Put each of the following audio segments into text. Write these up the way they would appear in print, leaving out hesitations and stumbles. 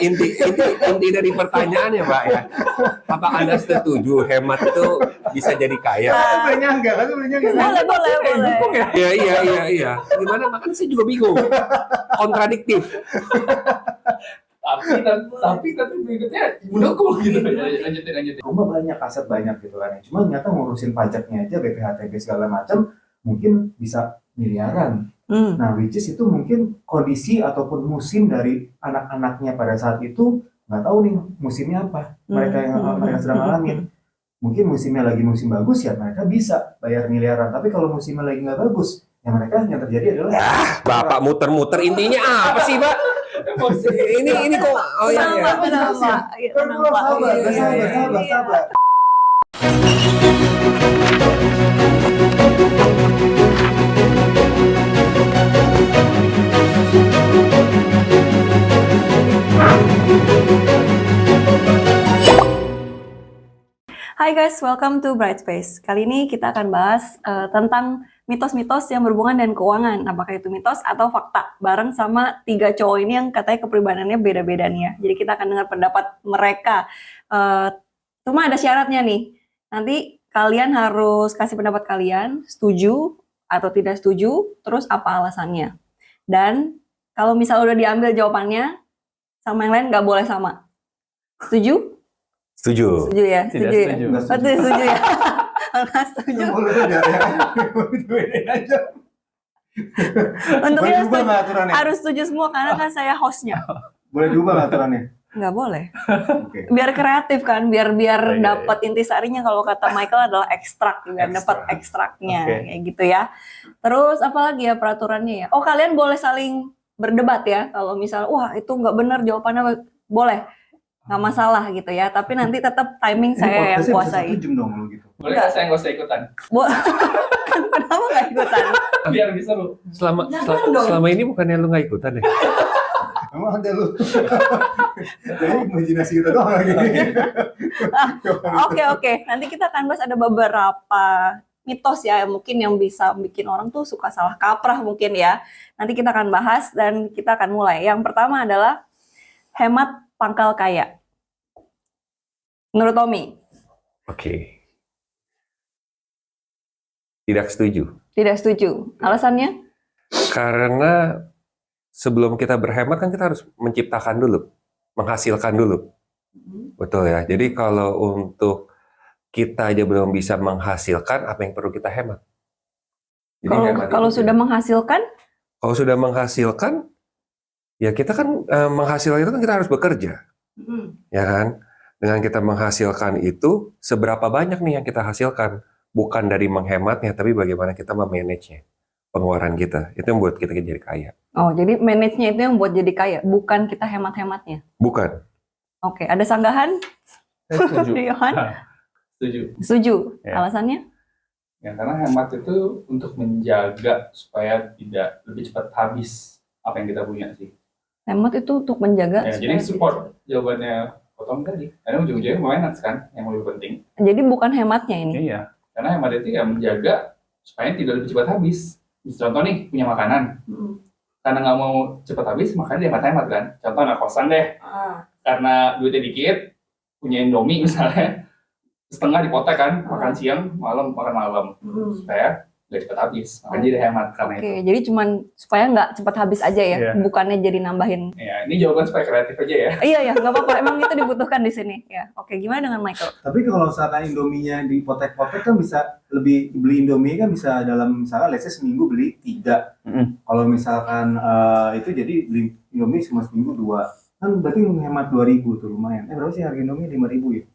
Inti dari pertanyaannya, Pak ya, apakah Anda setuju hemat itu bisa jadi kaya? Sebenarnya enggak kan? Boleh. Iya. Gimana? Makanya saya juga bingung. Kontradiktif. Tapi berikutnya mendukung gitu. Lanjutin. Rumah banyak, aset banyak gitu kan. Cuma ternyata ngurusin pajaknya aja, BPHTB segala macam mungkin bisa miliaran. Nah, which is itu mungkin kondisi ataupun musim dari anak-anaknya pada saat itu nggak tahu nih musimnya apa. Mereka sedang alamin. Mungkin musimnya lagi musim bagus ya mereka bisa bayar miliaran. Tapi kalau musimnya lagi nggak bagus, ya mereka yang terjadi adalah Bapak muter-muter, intinya apa sih, Pak? Ini kok Tenang, Pak. sabar. Hai guys, welcome to Bright Space. Kali ini kita akan bahas tentang mitos-mitos yang berhubungan dengan keuangan. Apakah itu mitos atau fakta? Bareng sama 3 cowok ini yang katanya kepribadiannya beda-beda nih ya. Jadi kita akan dengar pendapat mereka. Cuma ada syaratnya nih. Nanti kalian harus kasih pendapat kalian, setuju atau tidak setuju, terus apa alasannya. Dan kalau misalnya udah diambil jawabannya, sama yang lain nggak boleh sama. Setuju? Setuju. Setuju ya? Tidak Setuju ya? setuju. Betul, setuju ya? Nggak setuju. Untuk Boleh kita diubah nggak aturannya? harus setuju semua karena kan saya hostnya. Boleh diubah nggak aturannya? Nggak boleh. Oke. Biar kreatif kan, biar iya. dapat intisarinya, kalau kata Michael adalah ekstrak, biar dapat ekstraknya Oke. kayak gitu ya. Terus apalagi ya peraturannya ya? Oh, kalian boleh saling berdebat ya. Kalau misalnya wah itu nggak benar jawabannya, boleh. Nggak masalah gitu ya, tapi nanti tetap timing saya yang kuasai. Jam dong lu gitu. Boleh nggak saya nggak usah ikutan? Kenapa nggak ikutan? Biar bisa lu. Jangan dong. Selama ini bukannya lu nggak ikutan ya? Emang ada lu? Jadi imajinasi kita doang lagi. Oke. Nanti kita akan bahas ada beberapa mitos ya, mungkin yang bisa bikin orang tuh suka salah kaprah mungkin ya. Nanti kita akan bahas dan kita akan mulai. Yang pertama adalah hemat pangkal kaya. Menurut Tommy? Oke. Tidak setuju. Tidak setuju. Alasannya? Karena sebelum kita berhemat kan kita harus menciptakan dulu, menghasilkan dulu. Betul ya. Jadi kalau untuk kita aja belum bisa menghasilkan, apa yang perlu kita hemat? Jadi hemat Kalau itu sudah menghasilkan? Kalau sudah menghasilkan, ya kita kan menghasilkan itu kan kita harus bekerja, ya kan? Dengan kita menghasilkan itu, seberapa banyak nih yang kita hasilkan? Bukan dari menghematnya, tapi bagaimana kita memanage-nya, pengeluaran kita. Itu yang buat kita jadi kaya. Oh, jadi manage-nya itu yang buat jadi kaya, bukan kita hemat-hematnya. Bukan. Oke, ada sanggahan? Saya setuju. Yohan? Setuju. Setuju. Ya. Alasannya? Ya karena hemat itu untuk menjaga supaya tidak lebih cepat habis apa yang kita punya sih. Hemat itu untuk menjaga. Ya, jadi supaya- support jawabannya Potong tadi. Karena ujung-ujungnya finance kan yang lebih penting. Jadi bukan hematnya ini. Iya. Karena hemat itu ya menjaga supaya tidak lebih cepat habis. Contoh nih punya makanan. Karena nggak mau cepat habis, makanya dia hemat kan. Contoh anak kosan deh. Karena duitnya dikit, punya Indomie misalnya, setengah dipotek kan, makan siang, malam, makan malam. Supaya nggak cepat habis. Makanya jadi hemat karena Oke, itu. jadi cuman supaya nggak cepat habis aja ya, Iya. bukannya jadi nambahin. Ya, ini jawaban supaya kreatif aja ya. Iya, nggak apa-apa. Emang itu dibutuhkan di sini. Ya, oke. Gimana dengan Michael? Tapi kalau misalkan Indominya dipotek-potek kan bisa lebih, beli Indomie kan bisa dalam misalkan let's say seminggu beli 3. Kalau misalkan itu jadi beli Indomie cuma seminggu 2. Kan berarti menghemat 2.000 tuh lumayan. Berapa sih harga Indomie? 5.000 ya?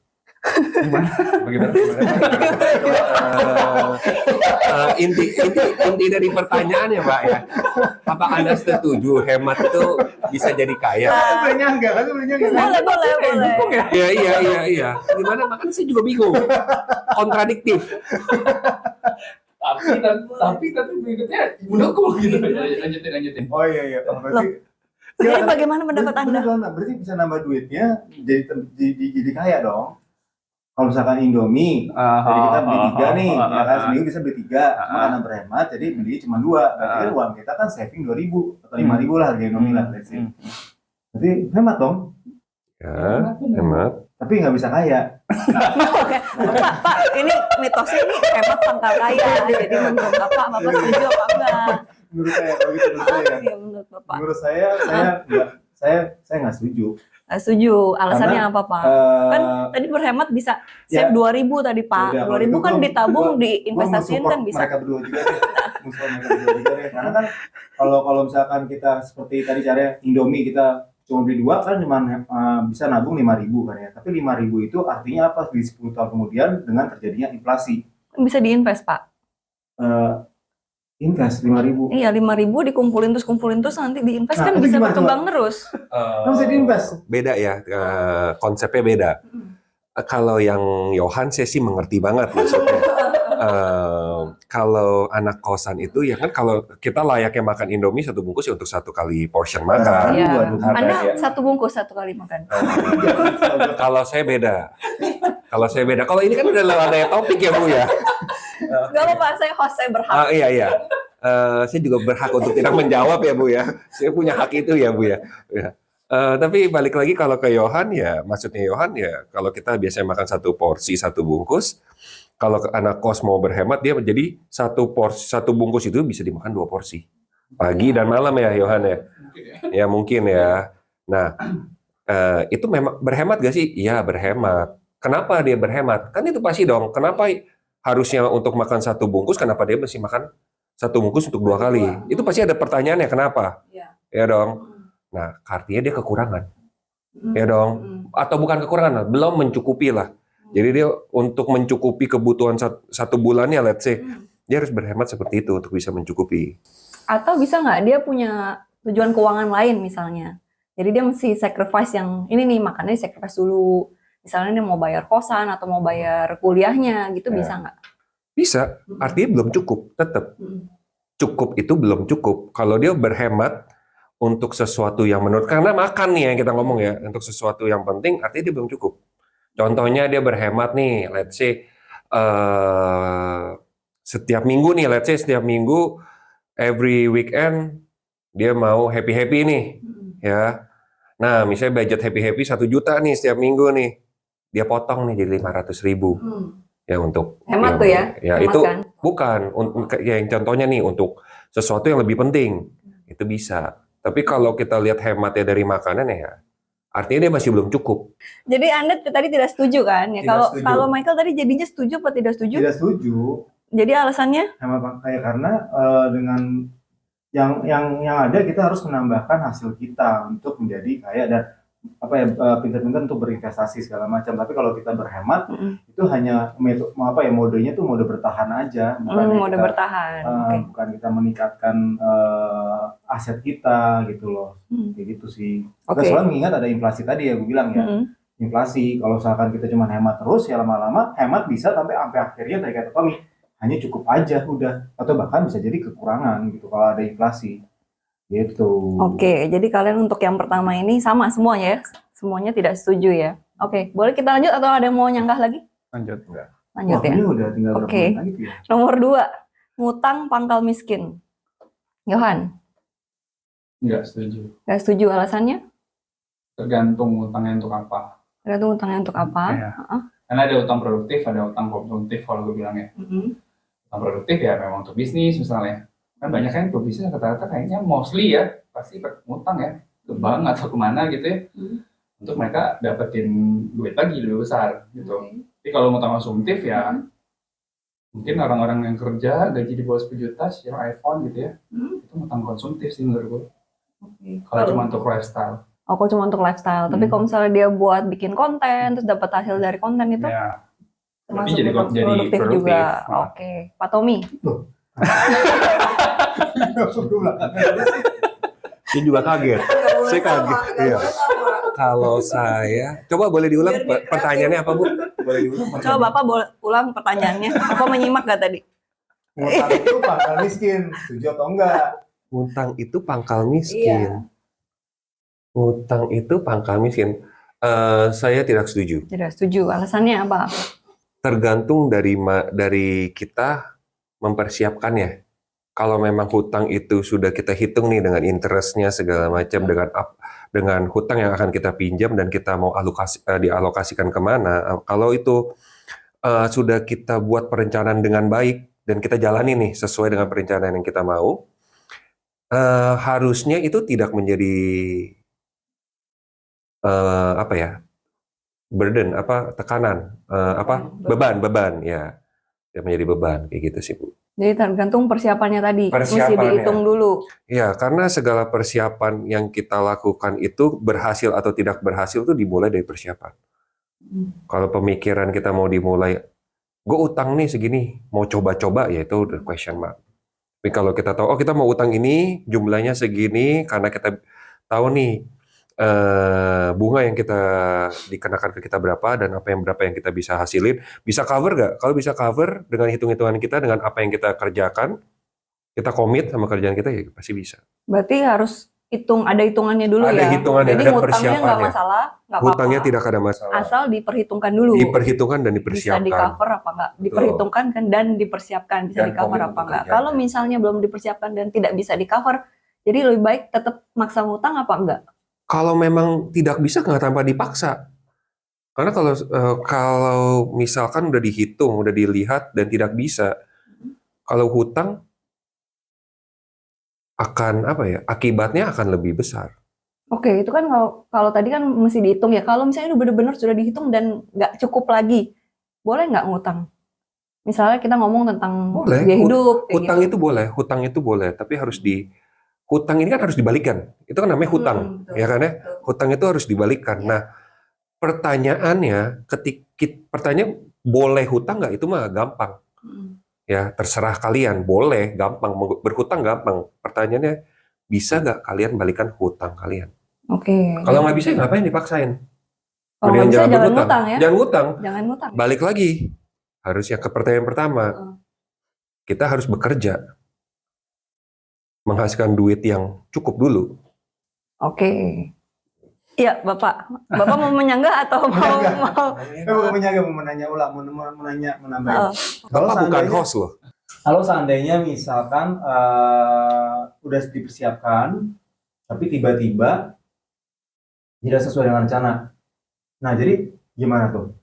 Bagaimana? Inti dari pertanyaannya, Pak ya, apakah Anda setuju hemat itu bisa jadi kaya? Sebenarnya enggak kan? Boleh. Iya. Gimana? Makanya saya juga bingung. Kontradiktif. tapi berikutnya mendukung gitu. Lanjutin. Oh iya. Berarti Jadi bagaimana pendapat Anda? Berarti bisa nambah duitnya jadi kaya dong. kalau misalkan Indomie, jadi kita beli 3 nih, ya kan seminggu bisa beli 3, cuma karena berhemat, jadi beli cuma 2. Berarti kan uang kita kan saving 2.000 atau 5.000 lah harga Indomie lah, let's say. Berarti hemat dong, Ya, hemat. tapi nggak bisa kaya. Oke, Pak, ini mitosnya ini hemat pangkal kaya. Jadi menurut Bapak setuju apa enggak? Menurut saya, kalau gitu menurut saya. Iya, menurut Bapak. Menurut saya nggak setuju. Nggak setuju. Alasannya apa, Pak? Kan tadi berhemat bisa save 2.000 tadi, Pak. Yaudah, 2.000 kalau kan gitu ditabung, gua diinvestasiin men-support kan bisa. mereka berdua juga deh. Support mereka berdua juga deh. Karena kan kalau misalkan kita seperti tadi caranya Indomie kita cuma beli 2 kan cuma bisa nabung 5.000 kan ya. Tapi 5.000 itu artinya apa di 10 tahun kemudian dengan terjadinya inflasi. Bisa diinvest, Pak. Invest 5.000. Iya, 5.000 dikumpulin terus nanti diinvest Nah, kan itu bisa gimana, berkembang terus. Kan bisa diinvest. Beda ya, konsepnya beda. Kalau yang Yohan saya sih mengerti banget maksudnya. Kalau anak kosan itu ya kan kalau kita layaknya makan Indomie 1 bungkus ya untuk 1 kali portion makan. Iya. Waduh, Anda ya. 1 bungkus 1 kali makan. Kalau saya beda. Kalau ini kan udah ada topik ya Bu ya. Gak apa-apa, saya host, saya berhak. Iya. Saya juga berhak untuk tidak menjawab ya Bu ya. Saya punya hak itu ya Bu ya. Ya. Tapi balik lagi kalau ke Yohan ya, maksudnya Yohan ya kalau kita biasanya makan 1 porsi 1 bungkus, kalau anak kos mau berhemat dia jadi 1 bungkus itu bisa dimakan 2 porsi. Pagi dan malam ya Yohan ya. Ya mungkin ya. Nah, itu memang berhemat gak sih? Iya berhemat. Kenapa dia berhemat? Kan itu pasti dong. Kenapa harusnya untuk makan 1 bungkus, kenapa dia mesti makan 1 bungkus untuk 2 kali? Itu pasti ada pertanyaannya, kenapa? Ya dong. Nah, artinya dia kekurangan. Ya dong. Atau bukan kekurangan, belum mencukupi lah. Jadi dia untuk mencukupi kebutuhan 1 bulannya, let's say, dia harus berhemat seperti itu untuk bisa mencukupi. Atau bisa nggak dia punya tujuan keuangan lain misalnya. Jadi dia mesti sacrifice yang ini nih, makannya sacrifice dulu. Misalnya dia mau bayar kosan atau mau bayar kuliahnya gitu, bisa nggak? Bisa, artinya belum cukup, tetap. Cukup itu belum cukup. Kalau dia berhemat untuk sesuatu yang menurut, karena makan nih yang kita ngomong ya, untuk sesuatu yang penting, artinya dia belum cukup. Contohnya dia berhemat nih, let's say, setiap minggu, every weekend, dia mau happy-happy nih, ya. Nah, misalnya budget happy-happy 1 juta nih setiap minggu nih, dia potong nih jadi 500.000. Ya untuk Hemat tuh ya? Ya Hemat itu kan? bukan yang contohnya nih untuk sesuatu yang lebih penting. Itu bisa. Tapi kalau kita lihat hematnya dari makanan ya artinya dia masih belum cukup. Jadi Anda tadi tidak setuju kan? Ya, Tidak setuju. kalau Michael tadi jadinya setuju apa tidak setuju? Tidak setuju. Jadi alasannya? Hemat kayak karena dengan yang ada kita harus menambahkan hasil kita untuk menjadi kaya dan pintar-pintar untuk berinvestasi segala macam. Tapi kalau kita berhemat itu hanya modenya tuh mode bertahan aja, Mode bertahan. Okay. bukan kita meningkatkan aset kita gitu loh. Kayak gitu sih. Kita selalu mengingat ada inflasi tadi ya, gue bilang ya. Inflasi, kalau misalkan kita cuma hemat terus ya lama-lama hemat bisa sampai akhirnya dari kata Tommy hanya cukup aja udah, atau bahkan bisa jadi kekurangan gitu kalau ada inflasi gitu. Oke, jadi kalian untuk yang pertama ini sama semuanya ya? Semuanya tidak setuju ya? Oke, boleh kita lanjut atau ada yang mau nyanggah lagi? Lanjut. Lanjut ya? Ini udah tinggal berapa Oke. menit lagi tuh ya? Nomor 2, ngutang pangkal miskin. Yohan, Nggak setuju. nggak setuju alasannya? Tergantung utangnya untuk apa. Tergantung utangnya untuk apa? Iya. Karena ada utang produktif, ada utang konsumtif kalau gue bilang ya. Utang produktif ya memang untuk bisnis misalnya. Kan banyak kan pebisnis rata-rata kayaknya mostly ya pasti ngutang ya ke bank atau kemana gitu ya. Untuk mereka dapetin duit lagi lebih besar gitu. Tapi kalau utang konsumtif ya mungkin orang-orang yang kerja gaji di bawah 10 juta share iPhone gitu ya. Itu utang konsumtif sih menurut gue. Kalau cuma untuk lifestyle. Aku cuma untuk lifestyle, tapi kalau misalnya dia buat bikin konten, terus dapat hasil dari konten itu, Ya. termasuk jadi produktif juga. Nah. Oke, Pak Tommy. Saya juga kaget. Saya kaget. Iya. Kalau saya, coba boleh diulang pertanyaannya apa Bu? Boleh diulang. Coba Bapak boleh ulang pertanyaannya. Bapak menyimak gak tadi? Ngutang itu pangkal miskin, setuju atau enggak? Ngutang itu pangkal miskin. Ngutang itu pangkal miskin. Saya tidak setuju. Tidak setuju. Alasannya apa? Tergantung dari kita mempersiapkannya. Kalau memang hutang itu sudah kita hitung nih dengan interestnya segala macam, dengan hutang yang akan kita pinjam dan kita mau dialokasikan kemana. Kalau itu sudah kita buat perencanaan dengan baik dan kita jalani nih sesuai dengan perencanaan yang kita mau, harusnya itu tidak menjadi burden, tekanan, beban ya, tidak menjadi beban kayak gitu sih Bu. Jadi tergantung persiapannya tadi, mesti Persiapannya. dihitung dulu. Ya, karena segala persiapan yang kita lakukan itu berhasil atau tidak berhasil itu dimulai dari persiapan. Kalau pemikiran kita mau dimulai, gue utang nih segini, mau coba-coba, ya itu udah question mark. Tapi kalau kita tahu, kita mau utang ini, jumlahnya segini, karena kita tahu nih bunga yang kita dikenakan ke kita berapa dan berapa yang kita bisa hasilin, bisa cover nggak? Kalau bisa cover dengan hitung-hitungan kita, dengan apa yang kita kerjakan, kita komit sama kerjaan kita, ya pasti bisa. Berarti harus ada hitungannya dulu ya. Ada hitungannya, jadi ada ngutangnya persiapannya. nggak masalah, nggak apa-apa. Hutangnya tidak ada masalah. Asal diperhitungkan dulu. Diperhitungkan dan Bisa dipersiapkan. di cover apa enggak? Diperhitungkan kan dan dipersiapkan, bisa Dan di cover komit apa untuk enggak? kerjaan. Kalau misalnya belum dipersiapkan dan tidak bisa di cover, jadi lebih baik tetap maksa ngutang apa enggak? Kalau memang tidak bisa, nggak tanpa dipaksa. Karena kalau misalkan udah dihitung, udah dilihat dan tidak bisa, kalau hutang akan akibatnya akan lebih besar. Oke, itu kan kalau tadi kan mesti dihitung ya. Kalau misalnya udah benar-benar sudah dihitung dan nggak cukup lagi, boleh nggak ngutang? Misalnya kita ngomong tentang Boleh. biaya hidup. kayak Hutang gitu. hutang itu boleh, tapi hutang ini kan harus dibalikkan. Itu kan namanya hutang, Betul, ya kan ya? betul. Hutang itu harus dibalikkan. Iya. Nah, pertanyaannya, pertanyaan boleh hutang nggak, itu mah gampang. Ya, terserah kalian, boleh, gampang, berhutang gampang. Pertanyaannya, bisa nggak kalian balikan hutang kalian? Oke. Kalau nggak bisa, ngapain dipaksain? Kalau Mendingan nggak bisa jangan berhutang. ngutang ya. Jangan ngutang. Jangan ngutang. Balik lagi, harusnya ke pertanyaan pertama. Kita harus bekerja, menghasilkan duit yang cukup dulu. Oke. Iya, Bapak. Bapak mau menyanggah atau mau Bukan menjaga, mau menanya ulang, mau menambah. Bapak bukan host loh. Kalau seandainya misalkan udah dipersiapkan, tapi tiba-tiba tidak sesuai dengan rencana. Nah, jadi gimana tuh?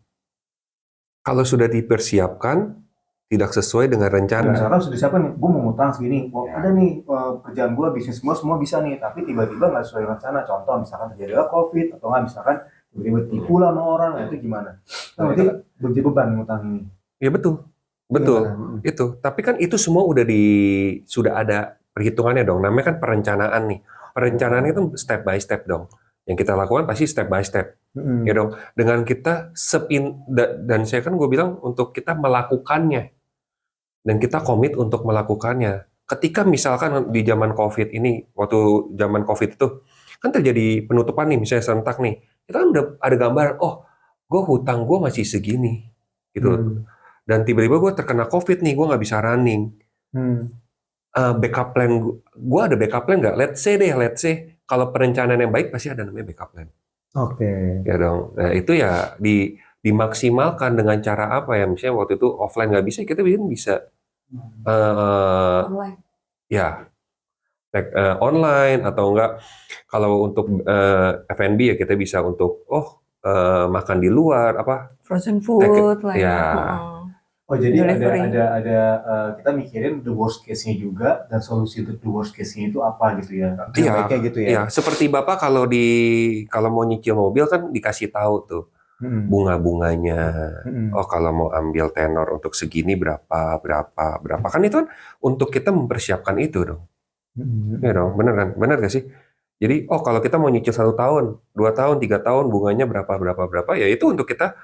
Kalau sudah dipersiapkan, tidak sesuai dengan rencana. Misalkan sudah siapa nih, gue mau ngutang segini, Ya. ada nih kerjaan gue, bisnis gue semua bisa nih, tapi tiba-tiba nggak sesuai dengan rencana. Contoh misalkan terjadi COVID, atau nggak misalkan tiba-tiba tipu lah sama orang, nah, itu gimana? Nah, berarti menjadi beban ngutang ini. Ya betul. Betul. Gimana? Itu. Tapi kan itu semua sudah ada perhitungannya dong. Namanya kan perencanaan nih. Perencanaan itu step by step dong. Yang kita lakukan pasti step by step. Ya dong. Dengan kita dan saya kan gue bilang untuk kita melakukannya. Dan kita komit untuk melakukannya. Ketika misalkan di zaman COVID ini, waktu zaman COVID itu, kan terjadi penutupan nih, misalnya serentak nih. Kita kan udah ada gambaran, gue hutang gue masih segini. Gitu. Dan tiba-tiba gue terkena COVID nih, gue nggak bisa running. Backup plan, gue ada backup plan nggak? Let's say, kalau perencanaan yang baik pasti ada namanya backup plan. Oke. Ya dong. Nah itu ya dimaksimalkan dengan cara apa ya? Misalnya waktu itu offline nggak bisa, kita bisa online. ya online atau enggak. Kalau untuk F&B ya kita bisa untuk makan di luar Frozen food lah ya. Oh, jadi Delivery. ada kita mikirin the worst case-nya juga, dan solusi untuk the worst case-nya itu apa gitu ya. Iya, Baiknya gitu ya. Ya, seperti Bapak kalau mau nyicil mobil kan dikasih tahu tuh bunga-bunganya. Kalau mau ambil tenor untuk segini berapa. Kan itu kan untuk kita mempersiapkan itu dong. Ya dong, bener kan? Bener gak sih? Jadi, kalau kita mau nyicil 1 tahun, 2 tahun, 3 tahun, bunganya berapa, ya itu untuk kita,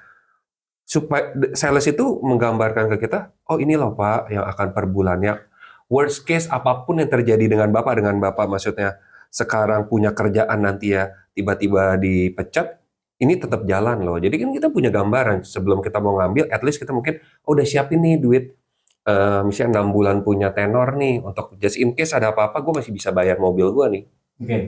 supaya sales itu menggambarkan ke kita, ini loh Pak, yang akan per bulannya. Worst case, apapun yang terjadi dengan Bapak maksudnya, sekarang punya kerjaan nanti ya, tiba-tiba dipecat, ini tetap jalan loh. Jadi kan kita punya gambaran sebelum kita mau ngambil, at least kita mungkin udah siapin nih duit, misalnya 6 bulan punya tenor nih untuk just in case ada apa-apa, gue masih bisa bayar mobil gue nih. Oke.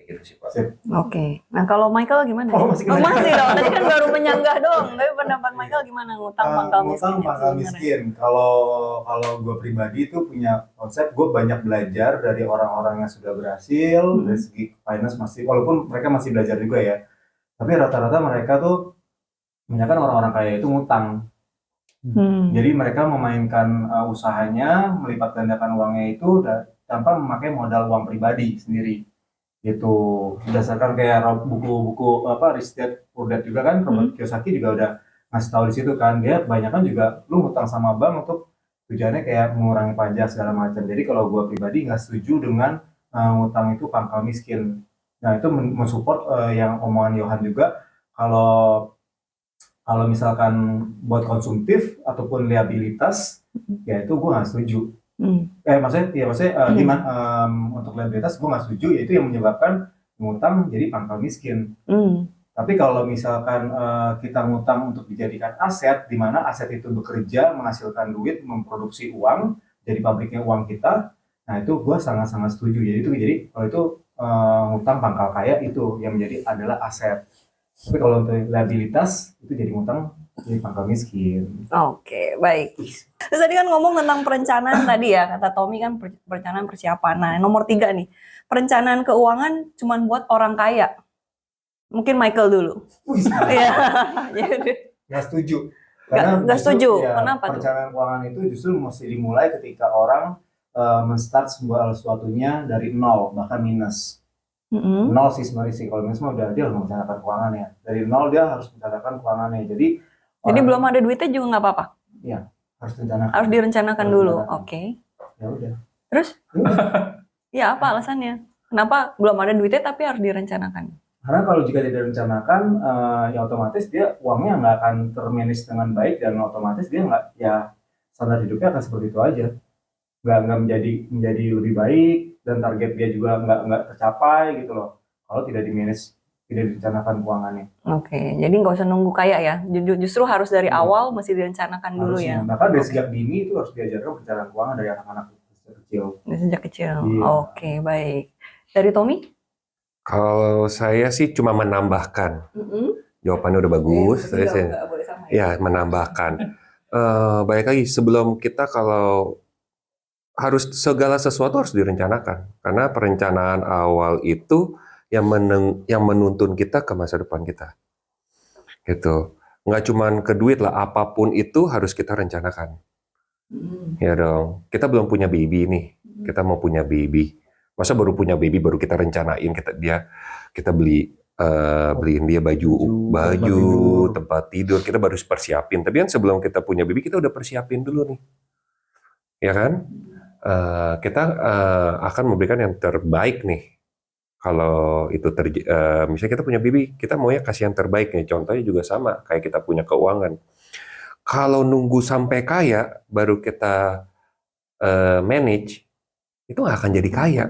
Kayak gitu sih Pak. Oke. Nah kalau Michael gimana? Oh, masih Oh, kena. masih dong. Tadi kan baru menyanggah doang. Tapi pendapat Michael gimana ngutang pangkal miskin Ngutang itu pangkal sebenarnya? miskin. Kalau gue pribadi itu punya konsep, gue banyak belajar dari orang-orang yang sudah berhasil dari segi finance masih, walaupun mereka masih belajar juga ya. Tapi rata-rata mereka tuh kebanyakan orang-orang kaya itu ngutang. Jadi mereka memainkan usahanya, melipat gandakan uangnya itu tanpa memakai modal uang pribadi sendiri. Itu berdasarkan kayak buku-buku Rich Dad Poor Dad juga kan, Robert Kiyosaki juga udah ngasih tahu di situ kan, dia kebanyakan juga lu ngutang sama bank untuk tujuannya kayak mengurangi pajak segala macam. Jadi kalau gue pribadi nggak setuju dengan ngutang itu pangkal miskin. Nah itu mensupport yang omongan Johan juga, kalau misalkan buat konsumtif ataupun liabilitas, ya itu gue nggak setuju. Maksudnya gimana untuk liabilitas gue nggak setuju, yaitu yang menyebabkan ngutang jadi pangkal miskin. Tapi kalau misalkan kita ngutang untuk dijadikan aset, di mana aset itu bekerja, menghasilkan duit, memproduksi uang, jadi pabriknya uang kita, nah itu gue sangat-sangat setuju. Jadi kalau itu ngutang pangkal kaya itu yang menjadi adalah aset. Tapi kalau untuk liabilitas itu jadi ngutang jadi pangkal miskin. Oke, baik. Terus tadi kan ngomong tentang perencanaan tadi ya, kata Tommy kan perencanaan persiapan. Nah, nomor 3 nih, perencanaan keuangan cuma buat orang kaya. Mungkin Michael dulu. Iya. Nggak setuju. Nggak setuju. Kenapa tuh? Perencanaan keuangan itu justru mesti dimulai ketika orang men-start sesuatunya dari nol, bahkan minus. Nol sih sebenarnya sih, kalau minus mah udah dia harus merencanakan keuangannya. Dari nol dia harus merencanakan keuangannya. Jadi belum ada duitnya juga nggak apa-apa? Iya, harus direncanakan. Harus direncanakan dulu, oke. Ya udah. Terus? Ya apa alasannya? Kenapa belum ada duitnya tapi harus direncanakan? Karena kalau jika tidak direncanakan, ya otomatis dia uangnya nggak akan termanage dengan baik, dan otomatis dia nggak, ya standar hidupnya akan seperti itu aja, nggak menjadi lebih baik, dan target dia juga nggak tercapai gitu loh. Kalau tidak dimanage, tidak direncanakan keuangannya. Oke, jadi nggak usah nunggu kaya ya. Justru harus dari awal mesti direncanakan dulu ya. Bahkan dari sejak dini itu harus diajarkan perencanaan keuangan dari anak-anak sejak kecil. Sejak kecil. Iya. Oke, baik. Dari Tommy? Kalau saya sih cuma menambahkan. Jawabannya udah bagus. Ya, menambahkan. Baik lagi, sebelum kita kalau harus segala sesuatu harus direncanakan. Karena perencanaan awal itu yang menuntun kita ke masa depan kita. Gitu. Nggak cuma ke duit lah, apapun itu harus kita rencanakan. Ya dong. Kita belum punya baby nih. Kita mau punya baby. Masa baru punya baby baru kita rencanain kita beliin dia baju, tempat tidur, kita baru persiapin. Tapi kan sebelum kita punya baby kita udah persiapin dulu nih. Ya kan? Kita akan memberikan yang terbaik nih. Kalau itu misalnya kita punya baby, kita maunya kasih yang terbaik nih. Contohnya juga sama kayak kita punya keuangan. Kalau nunggu sampai kaya baru kita manage, itu nggak akan jadi kaya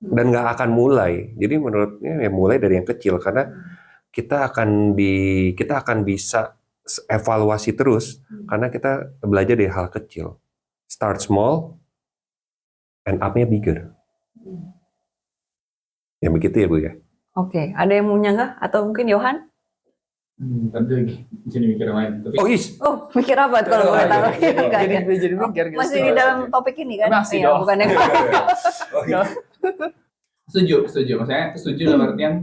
dan nggak akan mulai. Jadi menurutnya ya mulai dari yang kecil, karena kita akan bisa evaluasi terus karena kita belajar dari hal kecil. Start small, end up-nya bigger. Ya begitu ya Bu ya. Oke, ada yang mau nyanggah atau mungkin Johan? Tadi lagi jadi mikir yang lain. Tapi Mikir apa tuh kalau boleh tahu? jadi mikir. Masih di dalam topik ini kan? Masih Iya, dong. bukan yang Setuju. Maksudnya setuju dalam artian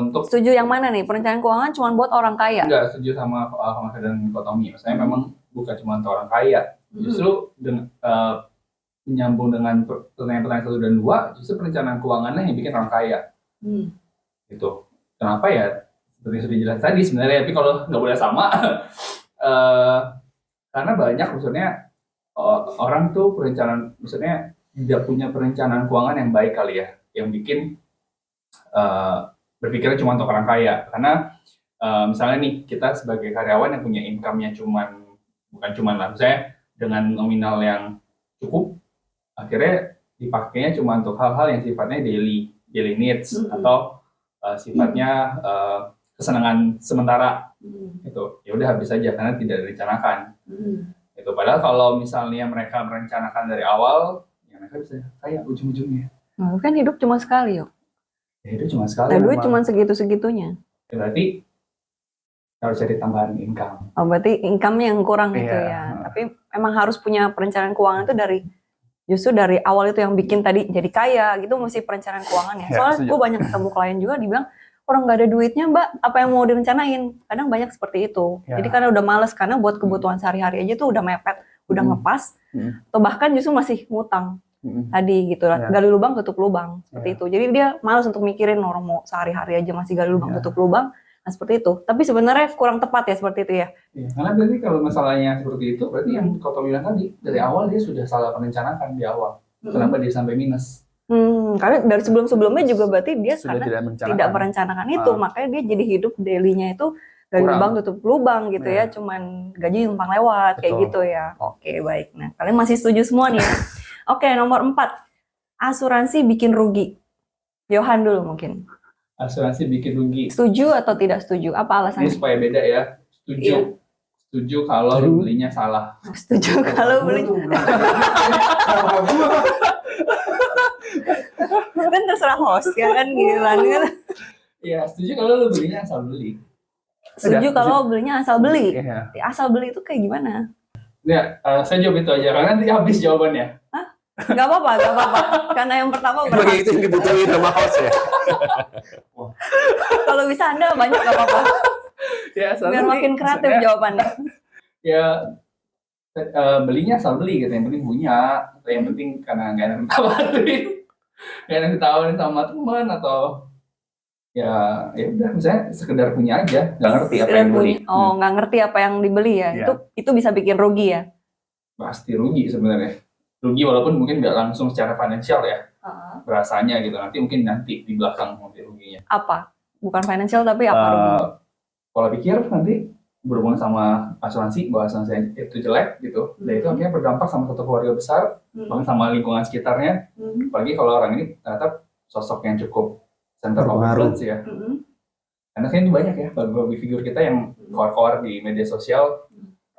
untuk Setuju yang mana nih? Perencanaan keuangan cuma buat orang kaya? enggak setuju sama dan dikotomi. Maksudnya memang bukan cuma untuk orang kaya. Justru dengan menyambung dengan pertanyaan 1 dan 2, justru perencanaan keuangannya yang bikin orang kaya. Gitu. Kenapa ya? Seperti yang sudah jelas tadi sebenarnya, tapi kalau nggak boleh sama, karena banyak maksudnya orang tuh maksudnya tidak punya perencanaan keuangan yang baik kali ya, yang bikin berpikirnya cuma untuk orang kaya. Karena misalnya nih kita sebagai karyawan yang punya income-nya bukan cuman lah, misalnya dengan nominal yang cukup, akhirnya dipakainya cuma untuk hal-hal yang sifatnya daily needs atau sifatnya kesenangan sementara. Itu ya udah habis aja karena tidak direncanakan. Itu padahal kalau misalnya mereka merencanakan dari awal, ya mereka bisa kaya ujung-ujungnya. Nah, kan hidup cuma sekali yuk. Ya itu cuma sekali. Nah, duit memang. cuma segitu-segitunya. Ya, berarti harus cari tambahan income. Oh, berarti income yang kurang gitu Iya. ya. Tapi emang harus punya perencanaan keuangan itu justru dari awal itu yang bikin tadi jadi kaya gitu, mesti perencanaan keuangan ya. Ya, Soalnya setuju. gue banyak ketemu klien juga dibilang, orang nggak ada duitnya mbak, apa yang mau direncanain? Kadang banyak seperti itu. Ya. Jadi karena udah males, karena buat kebutuhan sehari-hari aja tuh udah mepet, udah ngepas, atau bahkan justru masih ngutang tadi gitu lah. Ya. Gali lubang tutup lubang seperti Ya. itu. Jadi dia malas untuk mikirin orang mau sehari-hari aja masih gali lubang Ya. tutup lubang. Nah seperti itu. Tapi sebenarnya kurang tepat ya seperti itu ya. Ya, karena berarti kalau masalahnya seperti itu, berarti yang kau bilang tadi, dari awal dia sudah salah merencanakan di awal. Kenapa dia sampai minus? Karena dari sebelum-sebelumnya juga berarti dia Sudah karena tidak tidak merencanakan itu, makanya dia jadi hidup daily-nya itu gali Kurang. lubang tutup lubang gitu ya, Ya. cuman gaji numpang lewat kayak Betul. gitu ya. Oke, baik. Nah, kalian masih setuju semua nih ya? Oke, nomor 4. Asuransi bikin rugi. Johan dulu mungkin. Asuransi bikin rugi. Setuju atau tidak setuju? Apa Ini alasannya? supaya beda ya. Setuju. Iya. Setuju kalau lu belinya salah. Setuju kalau beli. Kan terserah host ya kan gila kan. Iya, setuju kalau lu belinya asal beli. Setuju kalau belinya asal beli. Iya. Asal beli itu kayak gimana? Ya, saya jawab itu aja karena nanti habis jawabannya. Gak apa-apa. Karena yang pertama Sebagai itu yang dibutuhin sama host ya. kalau bisa Anda banyak gak apa-apa. Ya, asal Biar beli. makin kreatif Maksudnya, jawabannya. Ya, belinya asal beli gitu. Yang penting punya. Atau yang penting karena nggak enak ditawarin. Nggak enak ditawarin sama teman atau ya udah misalnya sekedar punya aja, nggak ngerti apa yang beli. Oh, nggak ngerti apa yang dibeli ya. Iya. Itu bisa bikin rugi ya. Pasti rugi sebenarnya. Rugi walaupun mungkin nggak langsung secara finansial ya, berasanya gitu. Nanti di belakang nanti ruginya. Apa? Bukan financial tapi apa ruginya? Pola pikir nanti berhubungan sama asuransi, bahwa asuransi itu jelek gitu, dan itu akhirnya berdampak sama satu keluarga besar, bahkan sama lingkungan sekitarnya. Apalagi kalau orang ini ternyata sosok yang cukup center of influence ya. Karena kan ini banyak ya bagi figur kita yang keluar di media sosial,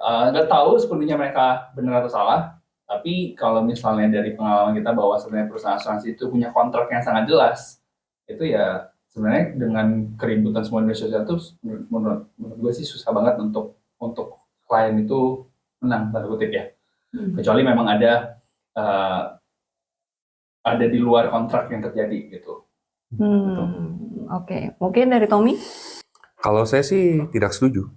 nggak tahu sepenuhnya mereka benar atau salah. Tapi kalau misalnya dari pengalaman kita bahwa sebenarnya perusahaan asuransi itu punya kontrak yang sangat jelas, itu ya sebenarnya dengan keributan semua media sosial itu menurut gue sih susah banget untuk klien itu menang tanda kutip ya. Kecuali memang ada di luar kontrak yang terjadi gitu. Oke. Mungkin dari Tommy? Kalau saya sih tidak setuju.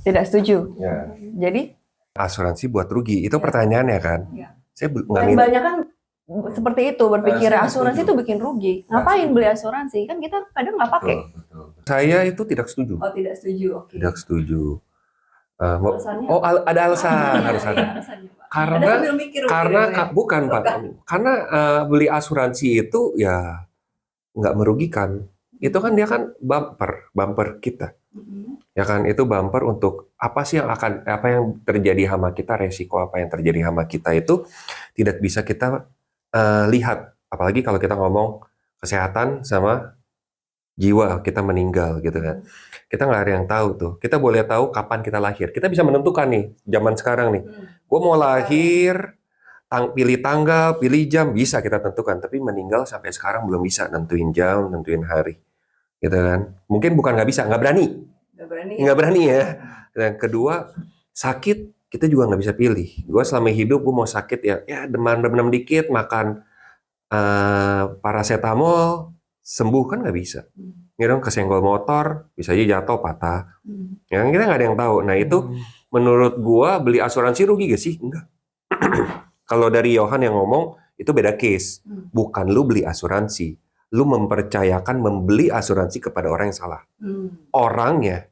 Tidak setuju. Ya. Jadi? Asuransi buat rugi, itu pertanyaannya kan. Ya. Saya nggak Dan minat. banyak kan seperti itu berpikir Saya asuransi setuju. itu bikin rugi. Ngapain beli asuransi? Kan kita kadang nggak pakai. Betul. Saya itu tidak setuju. Oh, tidak setuju. Oke. Tidak setuju. Alasannya? Ada alasan, harus ada. Alasannya, Pak. Karena Ada sambil mikir, bukan Pak. Karena beli asuransi itu ya nggak merugikan. Itu kan dia kan bumper kita. Ya kan, itu bumper untuk apa yang terjadi sama kita, resiko apa yang terjadi sama kita itu tidak bisa kita lihat. Apalagi kalau kita ngomong kesehatan sama jiwa, kita meninggal gitu kan. Kita nggak ada yang tahu tuh. Kita boleh tahu kapan kita lahir. Kita bisa menentukan nih, zaman sekarang nih. Gue mau lahir, pilih tanggal, pilih jam, bisa kita tentukan. Tapi meninggal sampai sekarang belum bisa nentuin jam, nentuin hari. Gitu kan. Mungkin bukan nggak bisa, nggak berani. Nggak berani ya. Dan kedua, sakit kita juga nggak bisa pilih. Gue selama hidup gue mau sakit ya demam dikit, makan paracetamol, sembuh kan nggak bisa. Ya dong, kesenggol motor bisa aja jatuh patah. Ya kita nggak ada yang tahu. Nah itu menurut gue beli asuransi rugi gak sih? Enggak. Kalau dari Johan yang ngomong itu beda case. Bukan lu beli asuransi, lu mempercayakan membeli asuransi kepada orang yang salah. Orangnya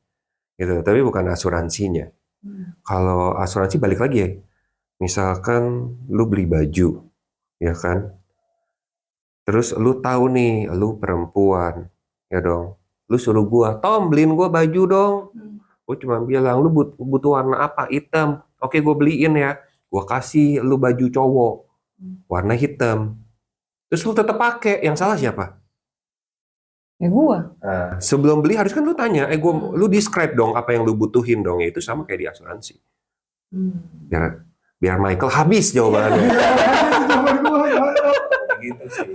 gitu, tapi bukan asuransinya. Kalau asuransi balik lagi ya. Misalkan lu beli baju, ya kan? Terus lu tahu nih, lu perempuan, ya dong. Lu suruh gua, Tom beliin gua baju dong. Gua cuma bilang, lu butuh warna apa? Hitam. Oke, gua beliin ya. Gua kasih lu baju cowok, warna hitam. Terus lu tetap pakai, yang salah siapa? Ya gua. Sebelum beli harus kan lu tanya, lu describe dong apa yang lu butuhin dong. Ya itu sama kayak di asuransi. Biar Michael habis jawabannya. Gitu sih.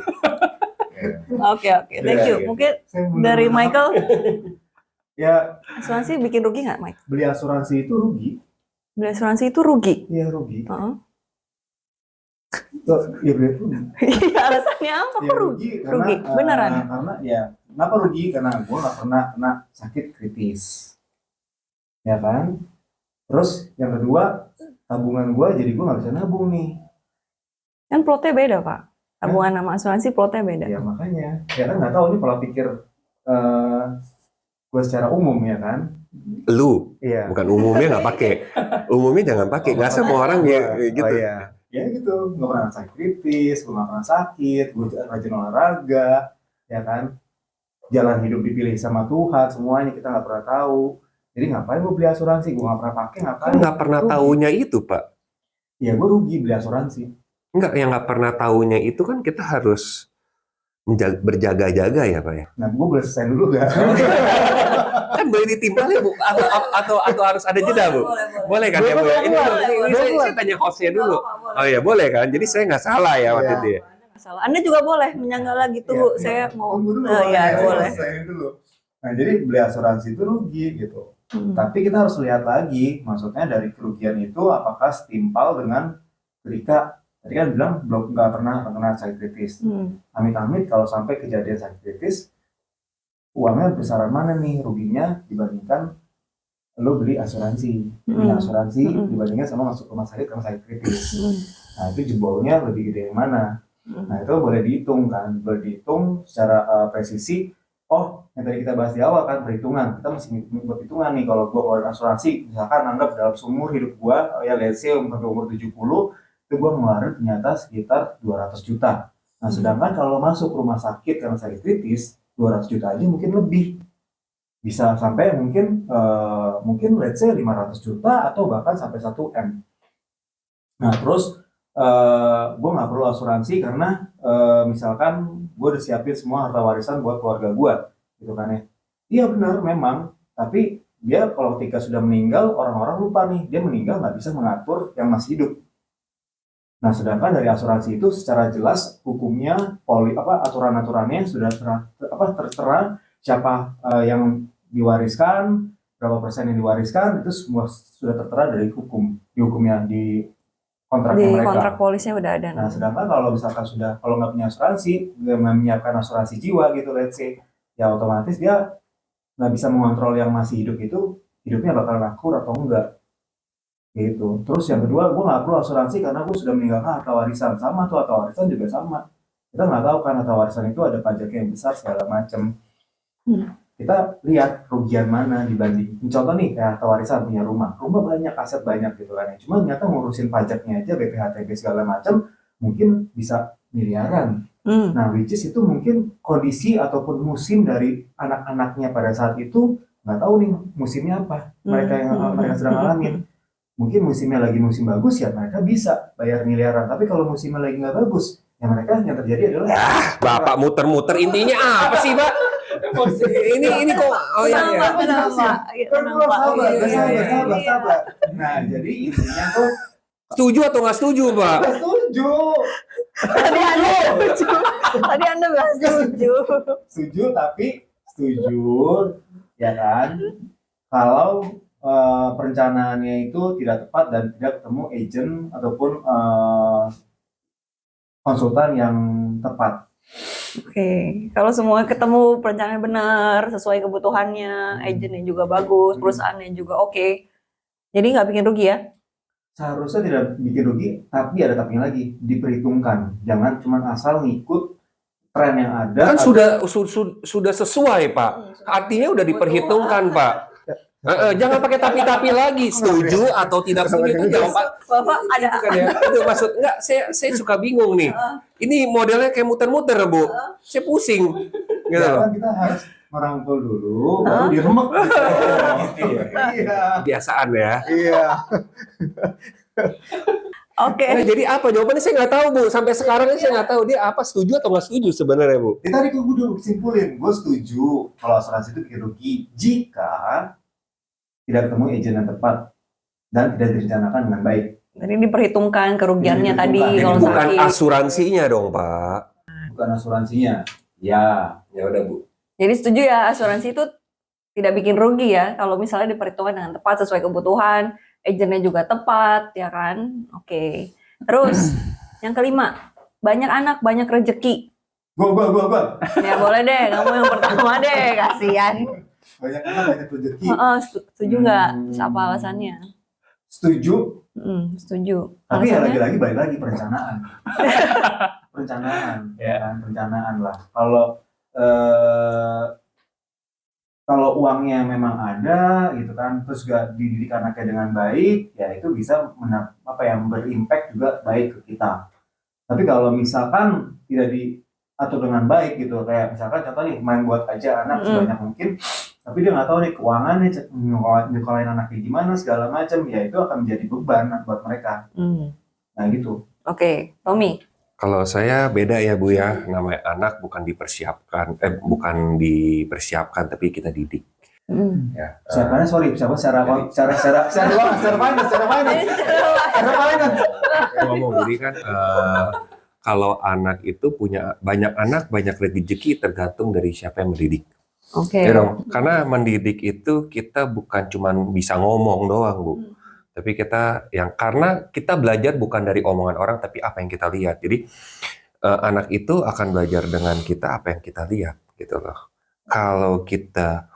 Oke, thank you. Iya. Mungkin Saya dari bener-bener- Michael, Ya, asuransi bikin rugi nggak, Mike? beli asuransi itu rugi. Beli asuransi itu rugi. Iya, rugi. Heeh. Ya beli rugi. Iya, alasannya apa Ya kok rugi? rugi karena Rugi, beneran. karena ya kenapa rugi? Karena gue nggak pernah kena sakit kritis, ya kan? Terus yang kedua, tabungan gue jadi gue nggak bisa nabung nih. Kan plotnya beda, Pak. Tabungan sama asuransi plotnya beda. Ya makanya, ya kan nggak tahu nih pola pikir gue secara umum ya kan? Lu, Iya. bukan umumnya nggak pakai. Umumnya jangan pakai. Nggak semua orang ya gitu. Oh, iya. Ya gitu, nggak pernah sakit kritis, gue nggak pernah sakit, gue rajin olahraga, ya kan? Jalan hidup dipilih sama Tuhan, semuanya kita nggak pernah tahu. Jadi ngapain gue beli asuransi? Gue nggak pernah pakai, ngapain? Kan nggak pernah Rugi. taunya itu, Pak. Ya gue rugi beli asuransi. Enggak, yang nggak pernah taunya itu kan kita harus berjaga-jaga ya, Pak ya. Nah, gue boleh selesai dulu gak? Kan boleh ditimpal ya, Bu? Atau harus ada jeda, Bu? Boleh kan ya, Bu? Ya? Ini saya tanya hostnya dulu. Oh iya, boleh kan? Jadi saya nggak salah ya waktu Iya. itu ya. Salah. Anda juga boleh menyangga lagi tuh. Iya, Saya mau. Tunggu dulu. Iya, boleh. Selesai dulu. Nah, jadi beli asuransi itu rugi gitu. Tapi kita harus lihat lagi, maksudnya dari kerugian itu apakah setimpal dengan ketika tadi kan bilang belum nggak pernah kena sakit kritis. Amit-amit kalau sampai kejadian sakit kritis, uangnya besaran mana nih ruginya dibandingkan lo beli asuransi, dibandingkan sama masuk rumah sakit karena sakit kritis. Nah itu jebolnya lebih gede yang mana? Nah itu boleh dihitung kan, boleh dihitung secara presisi. Oh, yang tadi kita bahas di awal kan perhitungan. Kita masih buat hitungan nih kalau gua keluarin asuransi, misalkan anggap dalam seumur hidup gua, ya let's say sampai umur 70, itu gua ngeluarin ternyata sekitar 200 juta. Nah, sedangkan kalau masuk rumah sakit karena sakit kritis, 200 juta aja mungkin lebih. Bisa sampai mungkin let's say 500 juta atau bahkan sampai 1 M. Nah, terus gue nggak perlu asuransi karena misalkan gue udah siapin semua harta warisan buat keluarga gue, gitu kan ya. Iya benar memang, tapi dia kalau ketika sudah meninggal orang-orang lupa nih dia meninggal nggak bisa mengatur yang masih hidup. Nah sedangkan dari asuransi itu secara jelas hukumnya, aturan-aturannya sudah tertera siapa yang diwariskan, berapa persen yang diwariskan itu semua sudah tertera dari hukumnya di kontraknya Di mereka. kontrak polisnya udah ada. Nah, sedangkan kalau misalkan kalau nggak punya asuransi, nggak menyiapkan asuransi jiwa gitu, let's say, ya otomatis dia nggak bisa mengontrol yang masih hidup itu, hidupnya bakal akur atau enggak. Gitu. Terus yang kedua, gue nggak perlu asuransi karena gue sudah meninggalkan harta warisan. Sama tuh, harta warisan juga sama. Kita nggak tahu kan harta warisan itu ada pajaknya yang besar segala macam. Kita lihat kerugian mana dibanding. Contoh nih kayak harta warisan punya rumah banyak, aset banyak gitu kan. Cuma ternyata ngurusin pajaknya aja BPHTB segala macam mungkin bisa miliaran. Nah, which is itu mungkin kondisi ataupun musim dari anak-anaknya pada saat itu nggak tahu nih musimnya apa. Mereka sedang alamin. Mungkin musimnya lagi musim bagus ya mereka bisa bayar miliaran. Tapi kalau musimnya lagi nggak bagus, ya mereka yang terjadi adalah Bapak muter-muter intinya apa sih, Pak? ini kok Tenang, Pak. sabar. Nah, jadi intinya tuh setuju atau nggak setuju, Pak? setuju. Tadi Anda bilang setuju. Setuju, ya kan? Kalau perencanaannya itu tidak tepat dan tidak ketemu agent ataupun konsultan yang tepat. Oke, kalau semua ketemu perencanaan benar, sesuai kebutuhannya, agennya juga bagus, perusahaannya juga oke. Jadi nggak bikin rugi ya? Seharusnya tidak bikin rugi, tapi ada tapinya lagi, diperhitungkan. Jangan cuma asal ngikut tren yang ada. Kan sudah sesuai, Pak. Artinya udah diperhitungkan, Pak. Jangan pakai tapi-tapi lagi. Setuju atau tidak setuju itu jawaban. Bapak ada Kan ya? Itu maksud enggak, saya suka bingung nih. Ini modelnya kayak muter-muter, Bu. Saya pusing. Gitu loh. Kan kita harus merangkul dulu, baru diremek. Gitu ya. Iya. Kebiasaan ya. Iya. Oke. Nah, jadi apa jawabannya saya nggak tahu, Bu. Sampai sekarang ini saya nggak tahu dia apa setuju atau nggak setuju sebenarnya, Bu. Tadi gue udah simpulin, gue setuju kalau asuransi itu bikin rugi jika tidak ketemu agent yang tepat dan tidak direncanakan dengan baik. Jadi diperhitungkan kerugiannya tadi Diperhitungkan. Jadi kalau bukan sakit. asuransinya dong, Pak. Bukan asuransinya. Ya. Ya udah Bu. Jadi setuju ya, asuransi itu tidak bikin rugi ya kalau misalnya diperhitungkan dengan tepat sesuai kebutuhan, agennya juga tepat, ya kan? Oke. Terus yang kelima, banyak anak, banyak rezeki. Gua. Ya boleh deh, kamu yang pertama deh, kasihan. Banyak anak banyak rezeki. Setuju nggak? Terus apa alasannya? Setuju. Setuju. Tapi ya Alasannya? lagi-lagi balik lagi perencanaan. Perencanaan, Ya. kan? Perencanaan lah. Kalau uangnya memang ada gitu kan, terus gak dididik anaknya dengan baik, ya itu bisa berimpact juga baik ke kita. Tapi kalau misalkan tidak diatur dengan baik gitu, kayak misalkan contoh nih main buat aja anak sebanyak mungkin, tapi dia nggak tahu nih keuangannya nyekolahin anaknya gimana segala macam, ya itu akan menjadi beban buat mereka. Nah gitu. Oke, Tommy. Kalau saya beda ya Bu ya, namanya anak bukan dipersiapkan, tapi kita didik. Ya, Siapa secara finance. ngomong jadi kan kalau anak itu punya banyak anak, banyak rezeki tergantung dari siapa yang mendidik. Oke. Ya dong, karena mendidik itu kita bukan cuma bisa ngomong doang Bu. Tapi karena kita belajar bukan dari omongan orang, tapi apa yang kita lihat. Jadi anak itu akan belajar dengan kita apa yang kita lihat, gitu loh. Kalau kita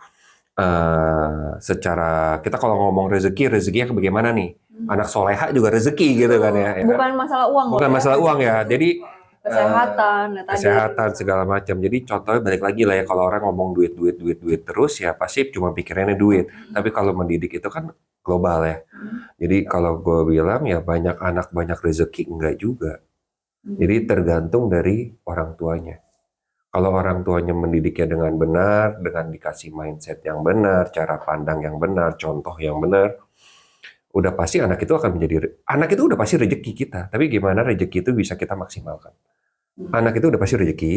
kita kalau ngomong rezekinya bagaimana nih? Anak soleha juga rezeki gitu kan ya. Bukan masalah uang. Bukan masalah uang ya. Jadi kesehatan, segala macam. Jadi contohnya balik lagi lah ya, kalau orang ngomong duit terus ya pasti cuma pikirannya duit. Tapi kalau mendidik itu kan global ya. Jadi kalau gue bilang ya banyak anak banyak rezeki, enggak juga. Jadi tergantung dari orang tuanya. Kalau orang tuanya mendidiknya dengan benar, dengan dikasih mindset yang benar, cara pandang yang benar, contoh yang benar, udah pasti anak itu udah pasti rezeki kita. Tapi gimana rezeki itu bisa kita maksimalkan? Anak itu udah pasti rezeki,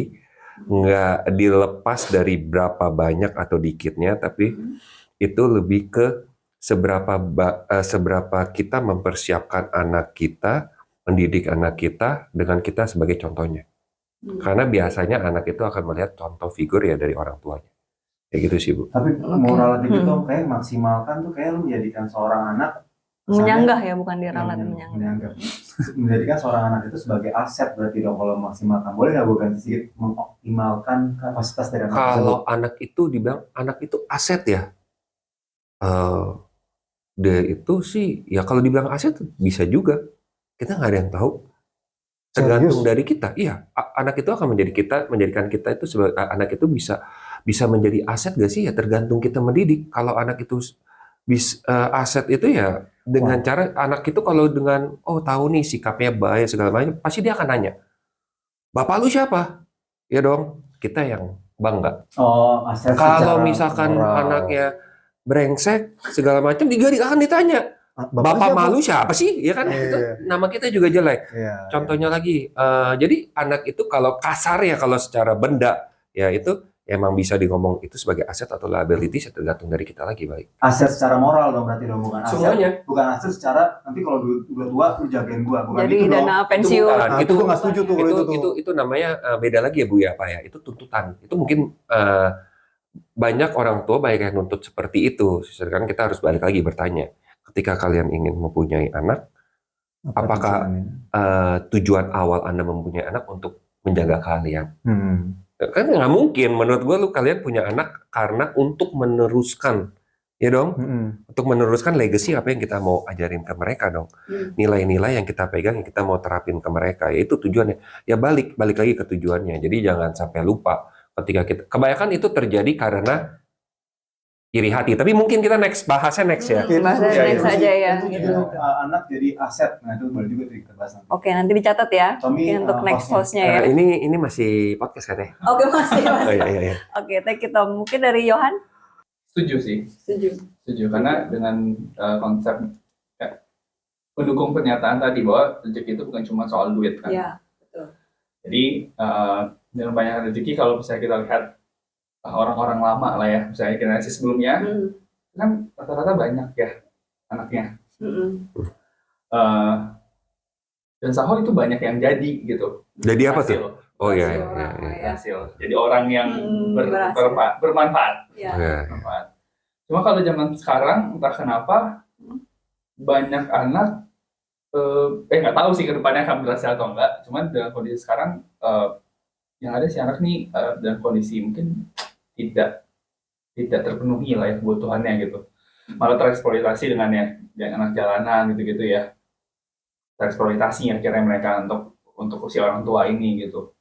nggak dilepas dari berapa banyak atau dikitnya, tapi itu lebih ke seberapa kita mempersiapkan anak kita, mendidik anak kita dengan kita sebagai contohnya. Karena biasanya anak itu akan melihat contoh figur ya dari orang tuanya. Kayak gitu sih Bu. Tapi moral itu kayak maksimalkan tuh kayak lu menjadikan seorang anak menyanggah ya, bukan diralat, menyanggah. Menjadikan seorang anak itu sebagai aset berarti dong kalau maksimalkan. Boleh nggak gue ganti sedikit mengoptimalkan kapasitas dari anak tersebut? Kalau anak itu dibilang anak itu aset ya, dia itu sih ya kalau dibilang aset bisa juga. Kita nggak ada yang tahu. Tergantung dari kita. Iya, anak itu akan menjadikan kita itu sebagai anak itu bisa menjadi aset gak sih ya, tergantung kita mendidik. Kalau anak itu aset itu ya dengan cara anak itu kalau dengan tahu nih sikapnya baik segala macam, pasti dia akan nanya, "Bapak lu siapa?" Ya dong, kita yang bangga. Aset. Kalau misalkan anaknya brengsek segala macam, dia akan ditanya, "Bapak malu siapa sih?" Ya kan, itu nama kita juga jelek. Contohnya lagi, jadi anak itu kalau kasar ya, kalau secara benda ya itu emang bisa ngomong itu sebagai aset atau liability, tergantung dari kita lagi baik. Aset secara moral dong berarti dong, bukan aset. Semuanya. Bukan aset secara nanti kalau udah tua lu jagain gua, bukan Jadi itu dong. dana pensiun. Itu Gua nggak setuju tuh kalau itu namanya beda lagi ya Bu ya, Pak ya. Itu tuntutan. Itu mungkin banyak orang tua banyak yang nuntut seperti itu. Sekarang kita harus balik lagi bertanya. Ketika kalian ingin mempunyai anak, apakah tujuan awal Anda mempunyai anak untuk menjaga kalian? Kan nggak mungkin. Menurut gue kalian punya anak karena untuk meneruskan, ya dong, untuk meneruskan legacy apa yang kita mau ajarin ke mereka dong. Nilai-nilai yang kita pegang, yang kita mau terapin ke mereka, ya itu tujuannya. Ya balik lagi ke tujuannya. Jadi jangan sampai lupa ketika kebanyakan itu terjadi karena iri hati. Tapi mungkin kita bahasnya next ya. Bahasnya next aja ya. Anak jadi aset, nah itu boleh juga kita bahas nanti. Oke, nanti dicatat ya. Tommy, untuk next hostnya ya. Ini masih podcast kan ya? Oke, masih. Iya. Oke, thank you Tom. Mungkin dari Johan? Setuju sih. Setuju karena dengan konsep pendukung pernyataan tadi bahwa rezeki itu bukan cuma soal duit kan. Iya, betul. Jadi dengan banyak rezeki, kalau bisa kita lihat orang-orang lama lah ya, misalnya generasi sebelumnya, kan rata-rata banyak ya anaknya. Dan sahol itu banyak yang jadi gitu. Jadi apa tuh? Oh iya, Si iya, orang, iya. ya. Berhasil. Jadi orang yang Berhasil. bermanfaat. Ya. Iya. Bermanfaat. Cuma kalau zaman sekarang entah kenapa banyak anak nggak tahu sih ke depannya akan berhasil atau enggak. Cuman dalam kondisi sekarang yang ada si anak nih dalam kondisi mungkin tidak terpenuhi lah ya kebutuhannya gitu. Malah tereksploitasi dengan yang anak jalanan gitu-gitu ya. Tereksploitasi akhirnya mereka untuk usia orang tua ini gitu.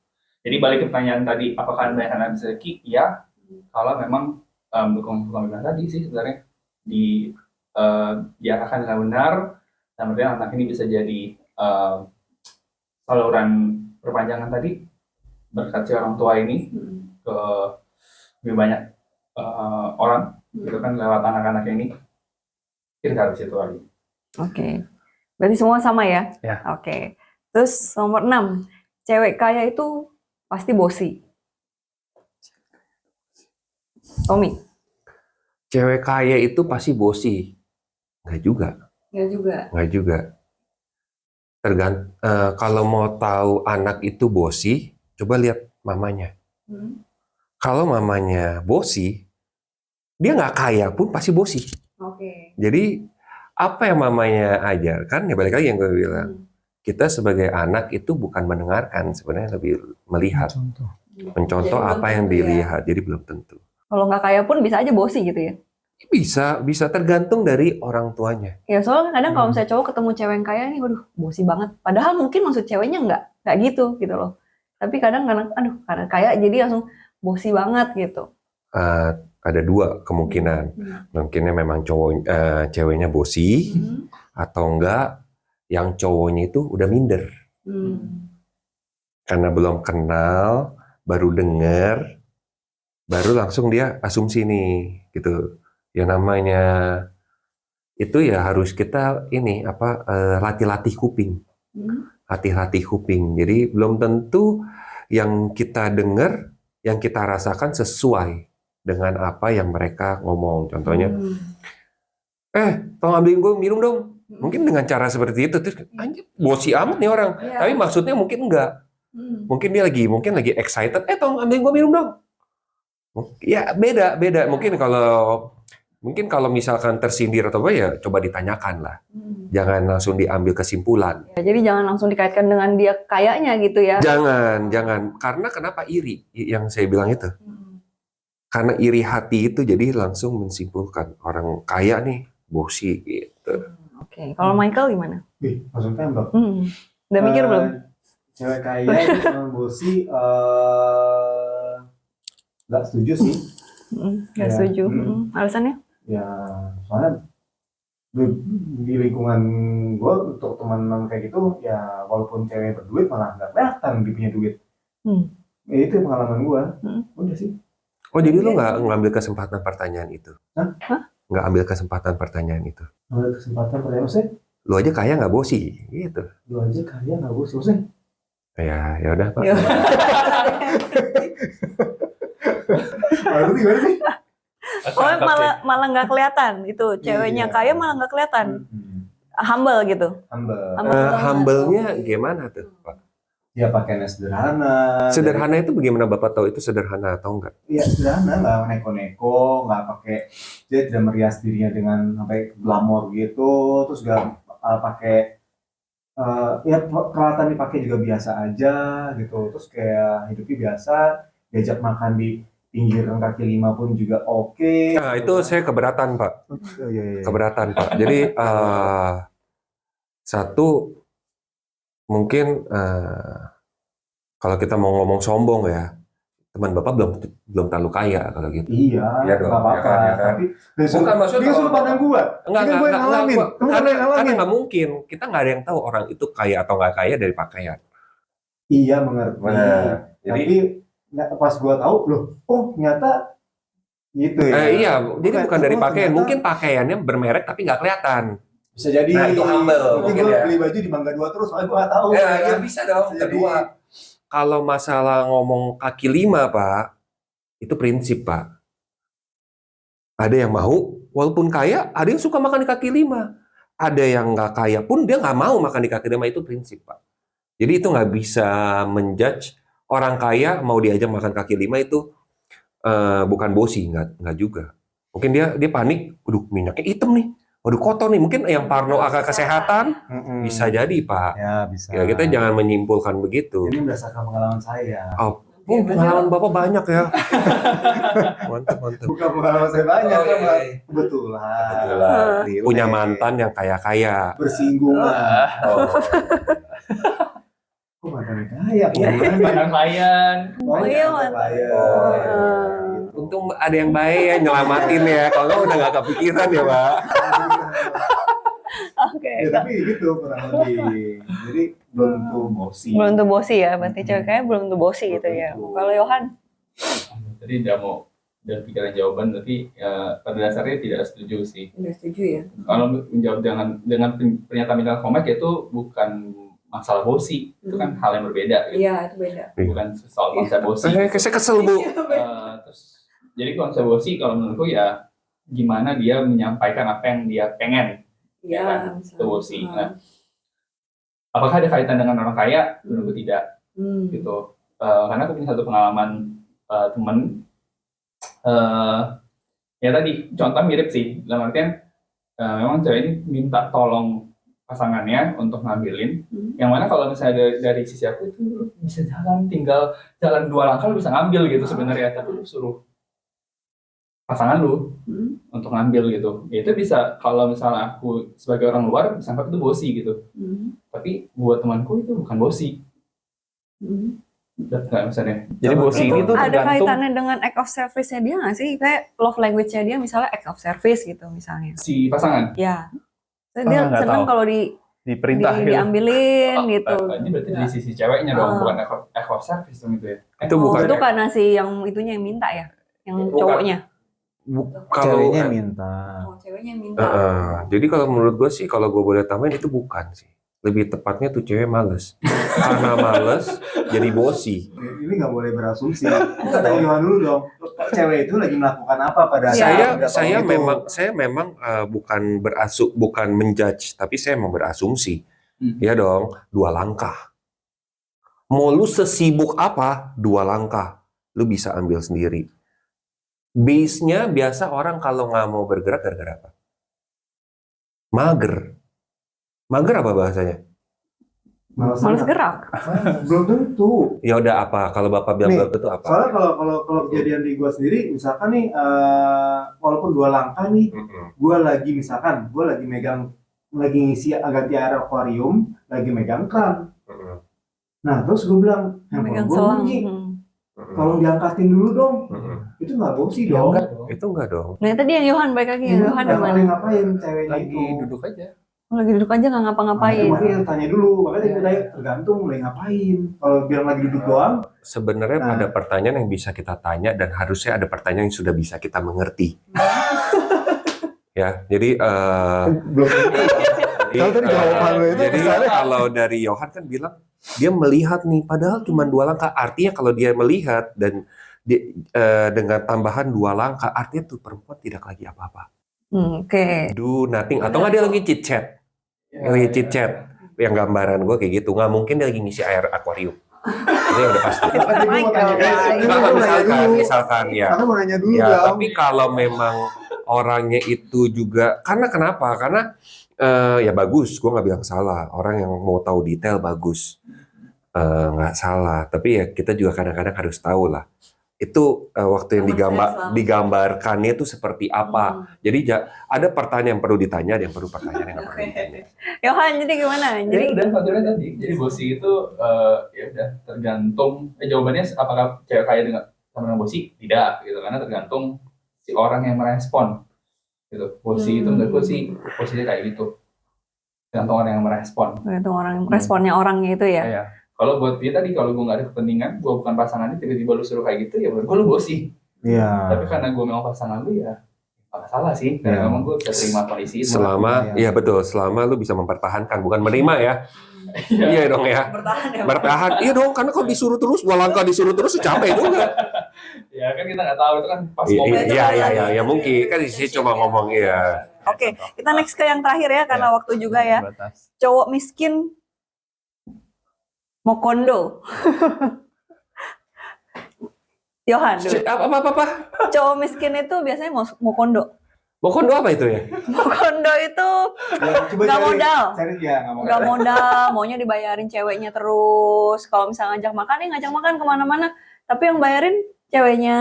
Jadi balik ke pertanyaan tadi, apakah banyak anak bisa rezeki? Iya, kalau memang dukung bilang tadi sih sebenarnya diarahkan dengan benar, dan kemudian anak ini bisa jadi saluran perpanjangan tadi berkat si orang tua ini ke lebih banyak orang gitu kan lewat anak-anak ini. Kita harus itu lagi. Oke. Berarti semua sama ya? Ya. Oke. Terus nomor 6, cewek kaya itu pasti bosi. Tommy? Cewek kaya itu pasti bosi. Nggak juga. Enggak juga. Kalau mau tahu anak itu bosi, coba lihat mamanya. Kalau mamanya bosi, dia nggak kaya pun pasti bosi. Oke. Jadi apa yang mamanya ajarkan, ya balik lagi yang gue bilang. Kita sebagai anak itu bukan mendengarkan, sebenarnya lebih melihat. Mencontoh Jadi apa belum yang tentu ya. dilihat, jadi belum tentu. Kalau nggak kaya pun bisa aja bosi gitu ya? Bisa tergantung dari orang tuanya. Ya soalnya kadang kalau misalnya cowok ketemu cewek yang kaya nih, waduh bosi banget. Padahal mungkin maksud ceweknya nggak gitu loh. Tapi kadang karena kaya jadi langsung bosi banget gitu. Ada dua kemungkinan. Mungkinnya memang ceweknya bosi, atau enggak yang cowoknya itu udah minder. Karena belum kenal, baru dengar, baru langsung dia asumsi nih gitu. Ya namanya itu ya harus kita latih-latih kuping. Latih-latih kuping. Jadi belum tentu yang kita dengar, yang kita rasakan sesuai dengan apa yang mereka ngomong. Contohnya, tolong ambilin gue minum dong. Mungkin dengan cara seperti itu, terus anjir bosi amat nih orang. Iya. Tapi maksudnya mungkin enggak. Mungkin dia lagi excited. Tolong ambilin gue minum dong. Ya beda. Mungkin kalau misalkan tersindir atau apa ya coba ditanyakan lah. Jangan langsung diambil kesimpulan. Ya, jadi jangan langsung dikaitkan dengan dia kayanya gitu ya. Jangan. Karena kenapa iri? Yang saya bilang itu. Karena iri hati itu jadi langsung mensimpulkan orang kaya nih bosi gitu. Oke. Kalau Michael gimana? Langsung tembak. Udah mikir belum? Cewek kaya itu sama bosi, nggak setuju sih. Nggak Ya. setuju. Alasannya? Ya, soalnya di lingkungan gue untuk teman-teman kayak gitu, ya walaupun cewek berduit malah nggak kelihatan dia punya duit. Ya, itu pengalaman gue. Udah sih. Oh jadi lu nggak ngambil kesempatan pertanyaan itu? Hah? Nggak ambil kesempatan pertanyaan itu? Ada kesempatan pertanyaan saya. Lu aja kaya nggak bosi gitu? Lu aja kaya nggak bos, saya. Ya udah Pak. Ya. Gimana sih? Oh malah nggak kelihatan itu ceweknya Iya. kaya malah nggak kelihatan, humble gitu. Humble-nya gimana tuh Pak? Ya pakaiannya sederhana. Sederhana itu bagaimana Bapak tahu itu sederhana atau enggak? Iya sederhana, nggak neko-neko, nggak pakai, dia tidak merias dirinya dengan sampai glamor gitu, terus nggak pakai, ya peralatan dipakai juga biasa aja gitu, terus kayak hidupnya biasa, diajak makan di pinggir kaki lima pun juga oke. Nah itu saya keberatan Pak. Iya. Keberatan Pak. Jadi satu mungkin kalau kita mau ngomong sombong ya, teman Bapak belum terlalu kaya kalau gitu. Iya, Iya dong, nggak apa-apa. ya kan. Tapi Bukan maksudnya dia suruh kalau- pandang gua. Enggak, Gue yang ngalamin. karena nggak mungkin. Kita nggak ada yang tahu orang itu kaya atau nggak kaya dari pakaian. Iya mengerti. Jadi Tapi pas gua tahu loh, oh ternyata gitu ya. iya, jadi bukan dari pakaian. ternyata Mungkin pakaiannya bermerek tapi nggak kelihatan. bisa jadi. Nah, itu humble, Mungkin mungkin gua ya. beli baju di Mangga 2 terus, soalnya gua nggak tahu. Ya bisa dong. Bisa jadi. Kedua, kalau masalah ngomong kaki lima Pak, itu prinsip Pak. Ada yang mau, walaupun kaya, ada yang suka makan di kaki lima. Ada yang nggak kaya pun dia nggak mau makan di kaki lima, itu prinsip Pak. Jadi itu nggak bisa menjudge orang kaya mau diajak makan kaki lima itu bukan bosi, nggak juga. Mungkin dia panik, waduh minyaknya hitam nih, waduh kotor nih. Mungkin yang parno akan kesehatan bisa jadi Pak. Ya bisa. Ya kita jangan menyimpulkan begitu. Ini berdasarkan pengalaman saya. Pengalaman Bapak banyak ya. Mantap. Bukan pengalaman saya banyak, Oh, iya. Kebetulan. Punya mantan yang kaya-kaya. Bersinggungan. Oh. Kok mantan kaya? Mantan klien. Oh iya, mantan kaya. Untung ada yang baik ya nyelamatin ya. Kalau nggak udah nggak kepikiran ya Pak. Oke. Ya tapi gitu kurang lebih. Jadi belum tentu bosi. Belum tuh bosi ya, berarti cewek kayaknya belum tuh bosi gitu ya. Kalau Yohan? Tadi udah mau pikiran jawaban, tapi pada dasarnya tidak setuju sih. Udah setuju ya. Kalau menjawab dengan pernyataan Minal Komek itu bukan masalah bosi, itu kan hal yang berbeda. Gitu. Iya, itu beda. Bukan soal konsep bosi. Saya kesel Bu. Terus, jadi konsep bosi kalau menurutku ya gimana dia menyampaikan apa yang dia pengen. Iya, Itu bosi. Nah, apakah ada kaitan dengan orang kaya? Menurutku tidak. Gitu. Karena aku punya satu pengalaman temen. Ya tadi contoh mirip sih. Dalam artian memang cewek ini minta tolong pasangannya untuk ngambilin. Yang mana kalau misalnya dari sisi aku itu bisa jalan, tinggal jalan 2 langkah lu bisa ngambil gitu sebenarnya. Tapi lu suruh pasangan lu untuk ngambil gitu. Ya itu bisa kalau misalnya aku sebagai orang luar bisa anggap itu bosi gitu. Tapi buat temanku itu bukan bosi. Enggak misalnya. Jadi bosi ini tuh ada tergantung kaitannya dengan act of service-nya dia nggak sih? Kayak love language-nya dia misalnya act of service gitu misalnya. si pasangan. Ya. Dia nggak seneng tahu. kalau Diperintah gitu. diambilin gitu. Ini berarti dari sisi ceweknya dong, bukan act of service dong itu ya. Itu bukan. Itu karena si yang itunya yang minta ya, yang Bukan. cowoknya. Kalau Ceweknya minta. Oh, ceweknya minta. jadi kalau menurut gue sih, kalau gue boleh tambahin itu bukan sih. Lebih tepatnya tuh cewek males. Karena males jadi bosi. Ini nggak boleh berasumsi. Kita tanya dulu dong. Cewek itu lagi melakukan apa pada Iya. saat Saya memang bukan menjudge, tapi saya mau berasumsi. Ya dong, 2 langkah. Mau lu sesibuk apa, 2 langkah. Lu bisa ambil sendiri. Base-nya biasa orang kalau nggak mau bergerak gara-gara apa? Mager. Mager apa bahasanya? Males gerak. Belum tentu. Ya udah apa? Kalau Bapak bilang Nih, belum tentu apa? Soalnya kalau kejadian di gua sendiri, misalkan nih, walaupun 2 langkah nih, gua lagi megang, lagi ngisi ganti air akuarium, lagi megang kran. Nah terus gua bilang, Megang gua selang. bunyi, tolong diangkatin dulu dong. Itu nggak bosi dong. Itu enggak dong. Nah tadi yang Yohan balik lagi, yang Yohan Yang gimana? paling ngapain ceweknya Lagi itu? duduk aja. Lagi duduk aja nggak ngapa-ngapain. Makanya tanya dulu, makanya gue tanya tergantung lagi ngapain. Kalau bilang lagi duduk doang, Sebenarnya Nah. ada pertanyaan yang bisa kita tanya dan harusnya ada pertanyaan yang sudah bisa kita mengerti. Ya, jadi belum. Kalau tadi jawaban lo itu jadi misalnya- kalau dari Yohan kan bilang dia melihat nih, padahal cuma 2 langkah. Artinya kalau dia melihat dan dengan tambahan 2 langkah, artinya tuh perempuan tidak lagi apa-apa. Oke. Do nothing, atau nggak dia lagi chit chat, lagi chit chat. Yang gambaran gue kayak gitu, nggak mungkin dia lagi ngisi air akuarium. Itu udah pasti. Misalkan ya. Aku mau nanya dulu Ya, dong. tapi kalau memang orangnya itu juga, karena kenapa? Karena ya bagus, gue nggak bilang salah. Orang yang mau tahu detail bagus, nggak salah. Tapi ya kita juga kadang-kadang harus tahu lah. Itu waktu yang digambarkannya itu seperti apa. Jadi ada pertanyaan yang perlu ditanya, ada yang perlu pertanyaan yang nggak perlu ditanya. Yohan jadi gimana? Jadi Jadi udah aturan tadi. Jadi bosi itu ya udah tergantung. Jawabannya apakah cewek kaya dengan bosi? Tidak, gitu. Karena tergantung si orang yang merespon. Gitu. Bosi itu menurutku sih posisinya kayak gitu. Tergantung orang yang merespon. itu orang responnya orangnya itu ya. Ya. Kalau buat dia tadi, kalau gue nggak ada kepentingan, gue bukan pasangannya, tiba-tiba lu suruh kayak gitu, ya menurut gue lu bosi. Iya. Tapi karena gue memang pasangan lu, ya nggak salah sih. Karena memang gue bisa terima kondisi itu. Selama, ya betul, selama lu bisa mempertahankan, bukan menerima ya. Iya dong ya. Bertahan. Iya dong, karena kalau disuruh terus, 2 langkah disuruh terus, capek juga. Ya kan kita nggak tahu, itu kan pas momen. Iya, mungkin kan di sini cuma ngomong ya. Oke, kita next ke yang terakhir ya karena waktu juga ya. Cowok miskin mau kondo. Yohan dulu. Apa? Cowok miskin itu biasanya mau kondo. Mau kondo apa itu ya? Mau kondo itu Ya, coba nggak modal. Cari ya, Nggak modal, maunya dibayarin ceweknya terus. Kalau misalnya ngajak makan kemana-mana. Tapi yang bayarin ceweknya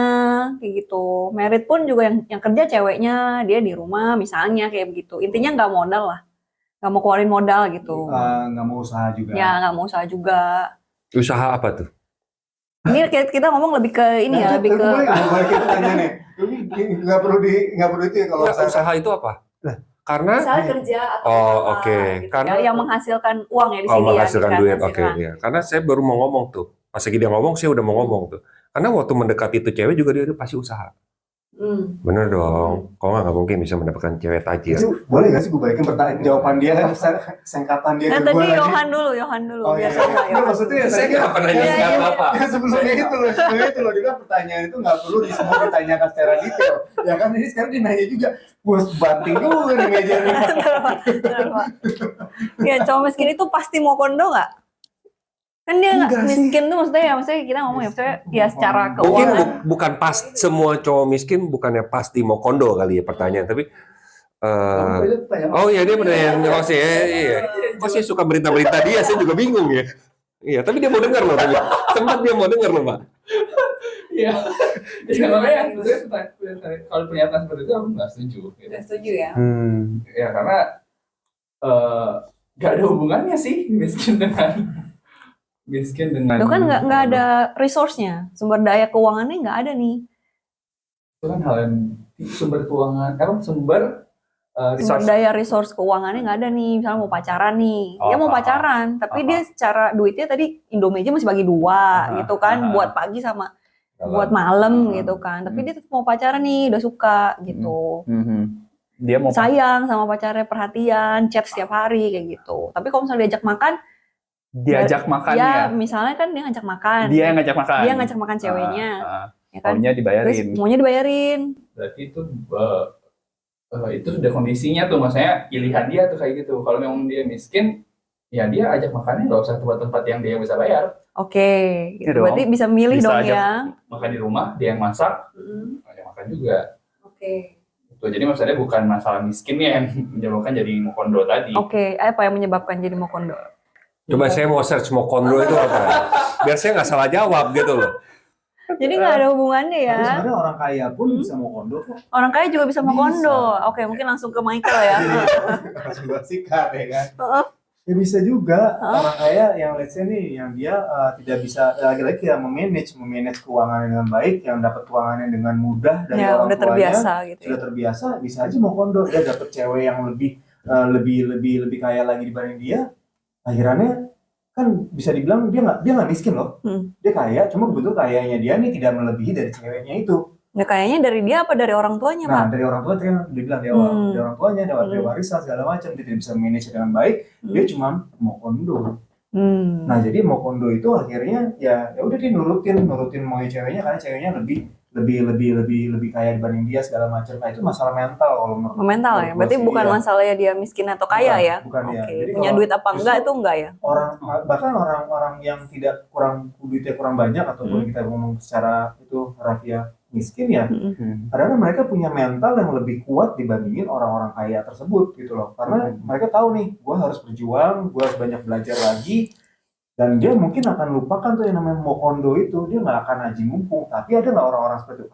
kayak gitu. Merit pun juga yang kerja ceweknya, dia di rumah misalnya kayak begitu. Intinya nggak modal lah, nggak mau keluarin modal gitu. Nggak mau usaha juga. Ya nggak mau usaha juga. Usaha apa tuh? Ini kita ngomong lebih ke ini ya, lebih ke Boleh kita tanya nih. Nggak perlu itu ya kalau Ya, usaha itu apa? Karena misalnya kerja atau Oh, usaha oke. gitu Karena- ya, yang menghasilkan uang ya di kalau sini ya. menghasilkan duit, oke menghasilkan. ya. Karena saya baru mau ngomong tuh. Pas lagi dia ngomong, saya udah mau ngomong tuh. Karena waktu mendekati itu cewek juga dia pasti usaha. Bener dong. Kalau nggak mungkin bisa mendapatkan cewek tajir. itu boleh nggak sih gue balikin pertanyaan jawaban dia, singkatan dia ke Tadi gue lagi. Yohan dulu, Oh biar iya, sama iya. Yohan. Maksudnya ya, Saya nggak pernah Iya, nanya iya, apa. Ya sebelumnya itu loh, dia bilang pertanyaan itu nggak perlu semua ditanyakan secara detail. Ya kan ini sekarang dia nanya juga, gue banting dulu nih meja nih. Bentar, Pak. Ya, cowok miskin itu pasti mau kondo nggak? Kan dia nggak Enggak sih. miskin tuh maksudnya kita ngomong ya, maksudnya ya secara Mungkin keuangan. bukan pas semua cowok miskin bukannya pasti mau kondo kali ya pertanyaan, tapi oh iya dia benar yang Rosi ya, iya. Kok sih suka berita-berita dia, saya juga bingung ya. Iya, tapi dia mau dengar loh tadi. Sempat dia mau dengar loh, Pak. Iya. Ya makanya kalau pernyataan seperti itu aku nggak setuju. Gitu. Udah setuju ya? Ya karena nggak ada hubungannya sih miskin dengan Itu kan nggak ada resource-nya, sumber daya keuangannya nggak ada nih. itu kan hal yang sumber keuangan sumber Sumber daya resource keuangannya nggak ada nih. Misalnya mau pacaran nih, dia mau pacaran, tapi dia secara duitnya tadi Indomie aja masih bagi dua gitu kan, buat pagi sama buat malam gitu kan. Tapi dia tetap mau pacaran nih, udah suka gitu. dia mau Sayang sama pacarnya, perhatian, chat setiap hari kayak gitu. Tapi kalau misalnya diajak makan, diajak makan ya ya. misalnya kan dia ngajak makan. Dia yang ngajak makan. Dia ngajak makan ceweknya, ya kan? Maunya Terus dibayarin. maunya dibayarin. Berarti itu sudah kondisinya tuh, maksudnya pilihan dia tuh kayak gitu. Kalau memang dia miskin, ya dia ajak makannya nggak usah tempat-tempat yang dia bisa bayar. Oke, gitu. Iya dong. Berarti bisa milih Bisa dong aja. ya. Makan di rumah, dia yang masak, ajak makan juga. Oke. Itu jadi maksudnya bukan masalah miskinnya yang menyebabkan jadi mau kondo tadi. Oke, apa yang menyebabkan jadi mau kondo? Coba saya mau search mau kondo itu apa. Biar saya nggak salah jawab gitu loh. Jadi nggak ada hubungannya ya. Tapi sebenarnya orang kaya pun bisa mau kondo kok. Orang kaya juga bisa mau Bisa. kondo. Oke, mungkin langsung ke Michael ya. Langsung buat sikat ya kan. Heeh. Ya bisa juga orang kaya yang let's say nih yang dia tidak bisa lagi-lagi ya memanage keuangannya dengan baik, yang dapat keuangannya dengan mudah dari Ya, orang udah tuanya, terbiasa gitu. sudah terbiasa, bisa aja mau kondo, dia dapat cewek yang lebih kaya lagi dibanding dia, akhirannya kan bisa dibilang dia nggak miskin loh, dia kaya, cuma kebetulan kayanya dia nih tidak melebihi dari ceweknya itu. Ya kayaknya dari dia apa dari orang tuanya, Nah, Pak? dari orang tua kan dibilang dari orang tuanya, dari warisan segala macam, dia tidak bisa manage dengan baik, dia cuma mau kondo. Nah, jadi mau kondo itu akhirnya ya udah dia nurutin mau ceweknya karena ceweknya lebih kaya dibanding dia segala macam. Nah, itu masalah mental kalau menurut Mental ya. gua Berarti sih, bukan iya. masalahnya dia miskin atau kaya ya. Bukan ya. Oke. Jadi Punya kalau duit apa enggak itu enggak ya. bahkan orang yang tidak duitnya kurang banyak ataupun kita ngomong secara itu rafiah miskin ya, karena mereka punya mental yang lebih kuat dibandingin orang-orang kaya tersebut gitu loh, karena mereka tahu nih, gue harus berjuang, gue harus banyak belajar lagi, dan dia mungkin akan lupakan tuh yang namanya mau kondo itu, dia nggak akan aji mumpung. Tapi ada nggak orang-orang seperti itu?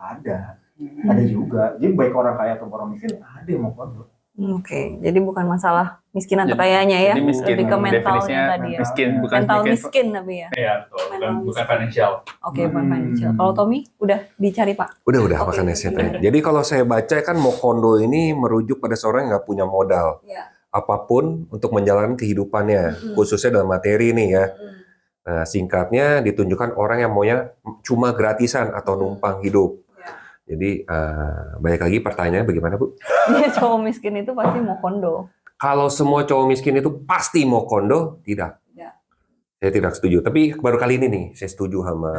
Ada juga. Jadi baik orang kaya atau orang miskin ada yang mau kondo. Oke, jadi bukan masalah miskin atau kayanya ya, Jadi miskin lebih ke mentalnya definisinya tadi ya. miskin bukan Mental miskin tapi ya. Iya, betul. Bukan financial. Oke, bukan financial. Kalau Tommy udah dicari Pak. Udah Oke, makanya saya udah. tanya. Jadi kalau saya baca kan mau kondo ini merujuk pada seorang yang nggak punya modal. Ya. Apapun untuk menjalankan kehidupannya, khususnya dalam materi nih ya. Nah, singkatnya ditunjukkan orang yang maunya cuma gratisan atau numpang hidup. Jadi balik lagi pertanyaannya bagaimana Bu? Dia cowok miskin itu pasti mau kondo. Kalau semua cowok miskin itu pasti mau kondo, tidak. Tidak. Saya tidak setuju. Tapi baru kali ini nih saya setuju sama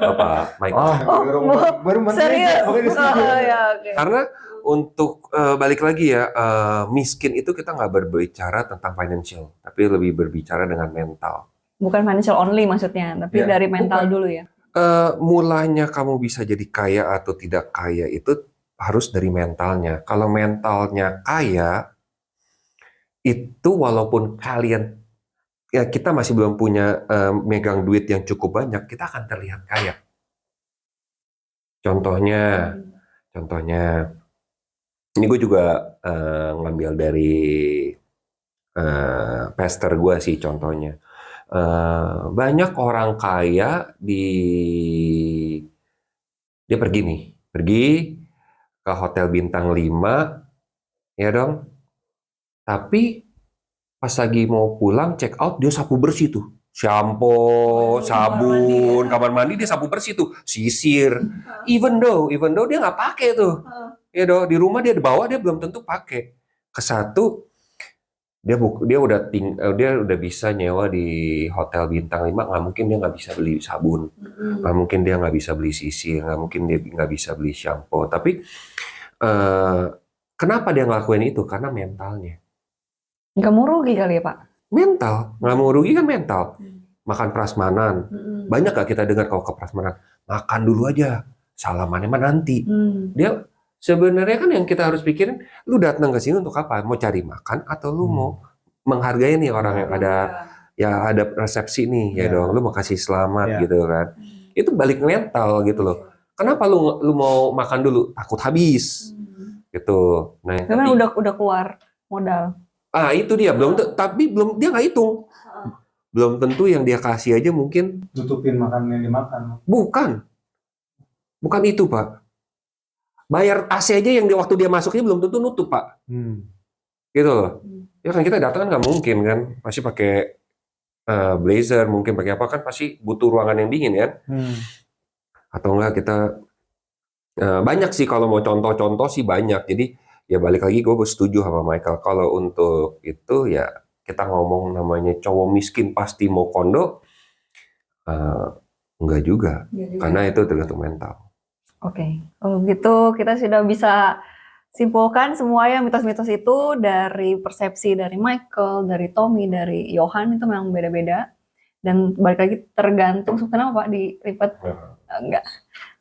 Bapak Michael. Baru Serius? setuju. Oh ya, oke. Karena untuk balik lagi ya, miskin itu kita nggak berbicara tentang financial, tapi lebih berbicara dengan mental. Bukan financial only maksudnya, tapi Ya, dari mental bukan. dulu ya. mulanya kamu bisa jadi kaya atau tidak kaya itu harus dari mentalnya. Kalau mentalnya kaya, itu walaupun kalian, ya kita masih belum punya megang duit yang cukup banyak, kita akan terlihat kaya. Contohnya, ini gue juga ngambil dari pastor gue sih contohnya. Banyak orang kaya dia pergi ke hotel bintang 5, ya dong. Tapi pas lagi mau pulang check out dia sapu bersih tuh. Shampoo, sabun, kamar mandi dia sapu bersih tuh, sisir. Even though dia nggak pakai tuh. Ya dong, di rumah dia bawa dia belum tentu pakai. Kesatu dia udah bisa nyewa di hotel bintang 5, nggak mungkin dia nggak bisa beli sabun, nggak mungkin dia nggak bisa beli sisir, nggak mungkin dia nggak bisa beli shampoo. Tapi kenapa dia ngelakuin itu? Karena mentalnya. Nggak mau rugi kali ya, Pak? Mental, nggak mau rugi kan mental. Makan prasmanan, banyak gak kita dengar kalau ke prasmanan, makan dulu aja, salamannya mah nanti. Dia sebenarnya kan yang kita harus pikirin, lu datang ke sini untuk apa? Mau cari makan atau lu mau menghargai nih orang yang ada resepsi nih, ya dong. Lu mau kasih selamat gitu kan. Itu balik mental gitu loh. Kenapa lu mau makan dulu? Takut habis. Gitu. Nah, memang udah keluar modal. Itu dia tapi dia nggak hitung. Belum tentu yang dia kasih aja mungkin Tutupin makanan yang dimakan. Bukan itu, Pak. Bayar AC aja yang waktu dia masuknya belum tentu nutup, Pak. Gitu loh. Ya kan kita datang kan nggak mungkin kan, pasti pakai blazer, mungkin pakai apa kan, pasti butuh ruangan yang dingin kan. Atau enggak kita banyak sih kalau mau contoh-contoh sih banyak. Jadi ya balik lagi gue setuju sama Michael. Kalau untuk itu ya kita ngomong namanya cowok miskin pasti mau kondo, enggak juga. Karena itu tergantung mental. Oke, kalau gitu kita sudah bisa simpulkan semua ya mitos-mitos itu dari persepsi dari Michael, dari Tommy, dari Johan itu memang beda-beda. Dan balik lagi tergantung, kenapa Pak dilipat? Enggak.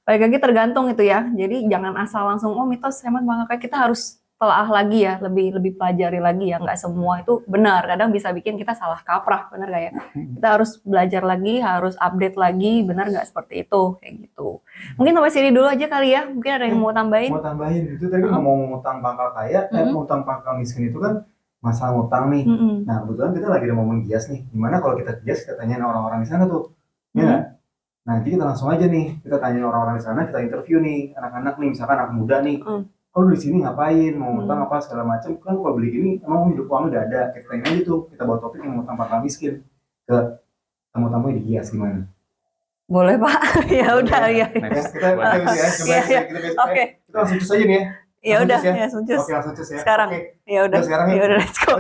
Balik lagi tergantung itu ya. Jadi jangan asal langsung mitos hemat makanya kita harus telaah lagi ya, lebih pelajari lagi ya. Nggak semua itu benar. Kadang bisa bikin kita salah kaprah, benar nggak ya? Kita harus belajar lagi, harus update lagi, benar nggak seperti itu, kayak gitu. Mungkin sampai sini dulu aja kali ya. Mungkin ada yang mau tambahin? Mau tambahin itu tadi ngomong ngutang pangkal kaya, ngutang pangkal miskin itu kan masalah ngutang nih. Nah kebetulan kita lagi ada momen gias nih. Gimana kalau kita gias, kita tanyain orang-orang di sana tuh, ya nggak? Nanti kita langsung aja nih, kita tanyain orang-orang di sana, kita interview nih anak-anak nih, misalkan anak muda nih. Kalau di sini ngapain, mau ngutang apa segala macam, kan kalau beli gini emang hidup uang udah ada. Kita tanya aja tuh, kita bawa topik yang ngutang pangkal miskin ke tamu-tamu di gias gimana? Boleh Pak, ya udah ya. Kita Oke. Kita langsung cus aja nih ya. Ya udah, ya langsung cus. Oke, langsung cus ya. Sekarang. Ya udah. Sekarang ya. Ya udah, let's go.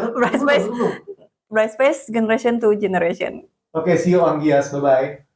Bright Space generation to generation. Oke, see you on Gias. Bye bye.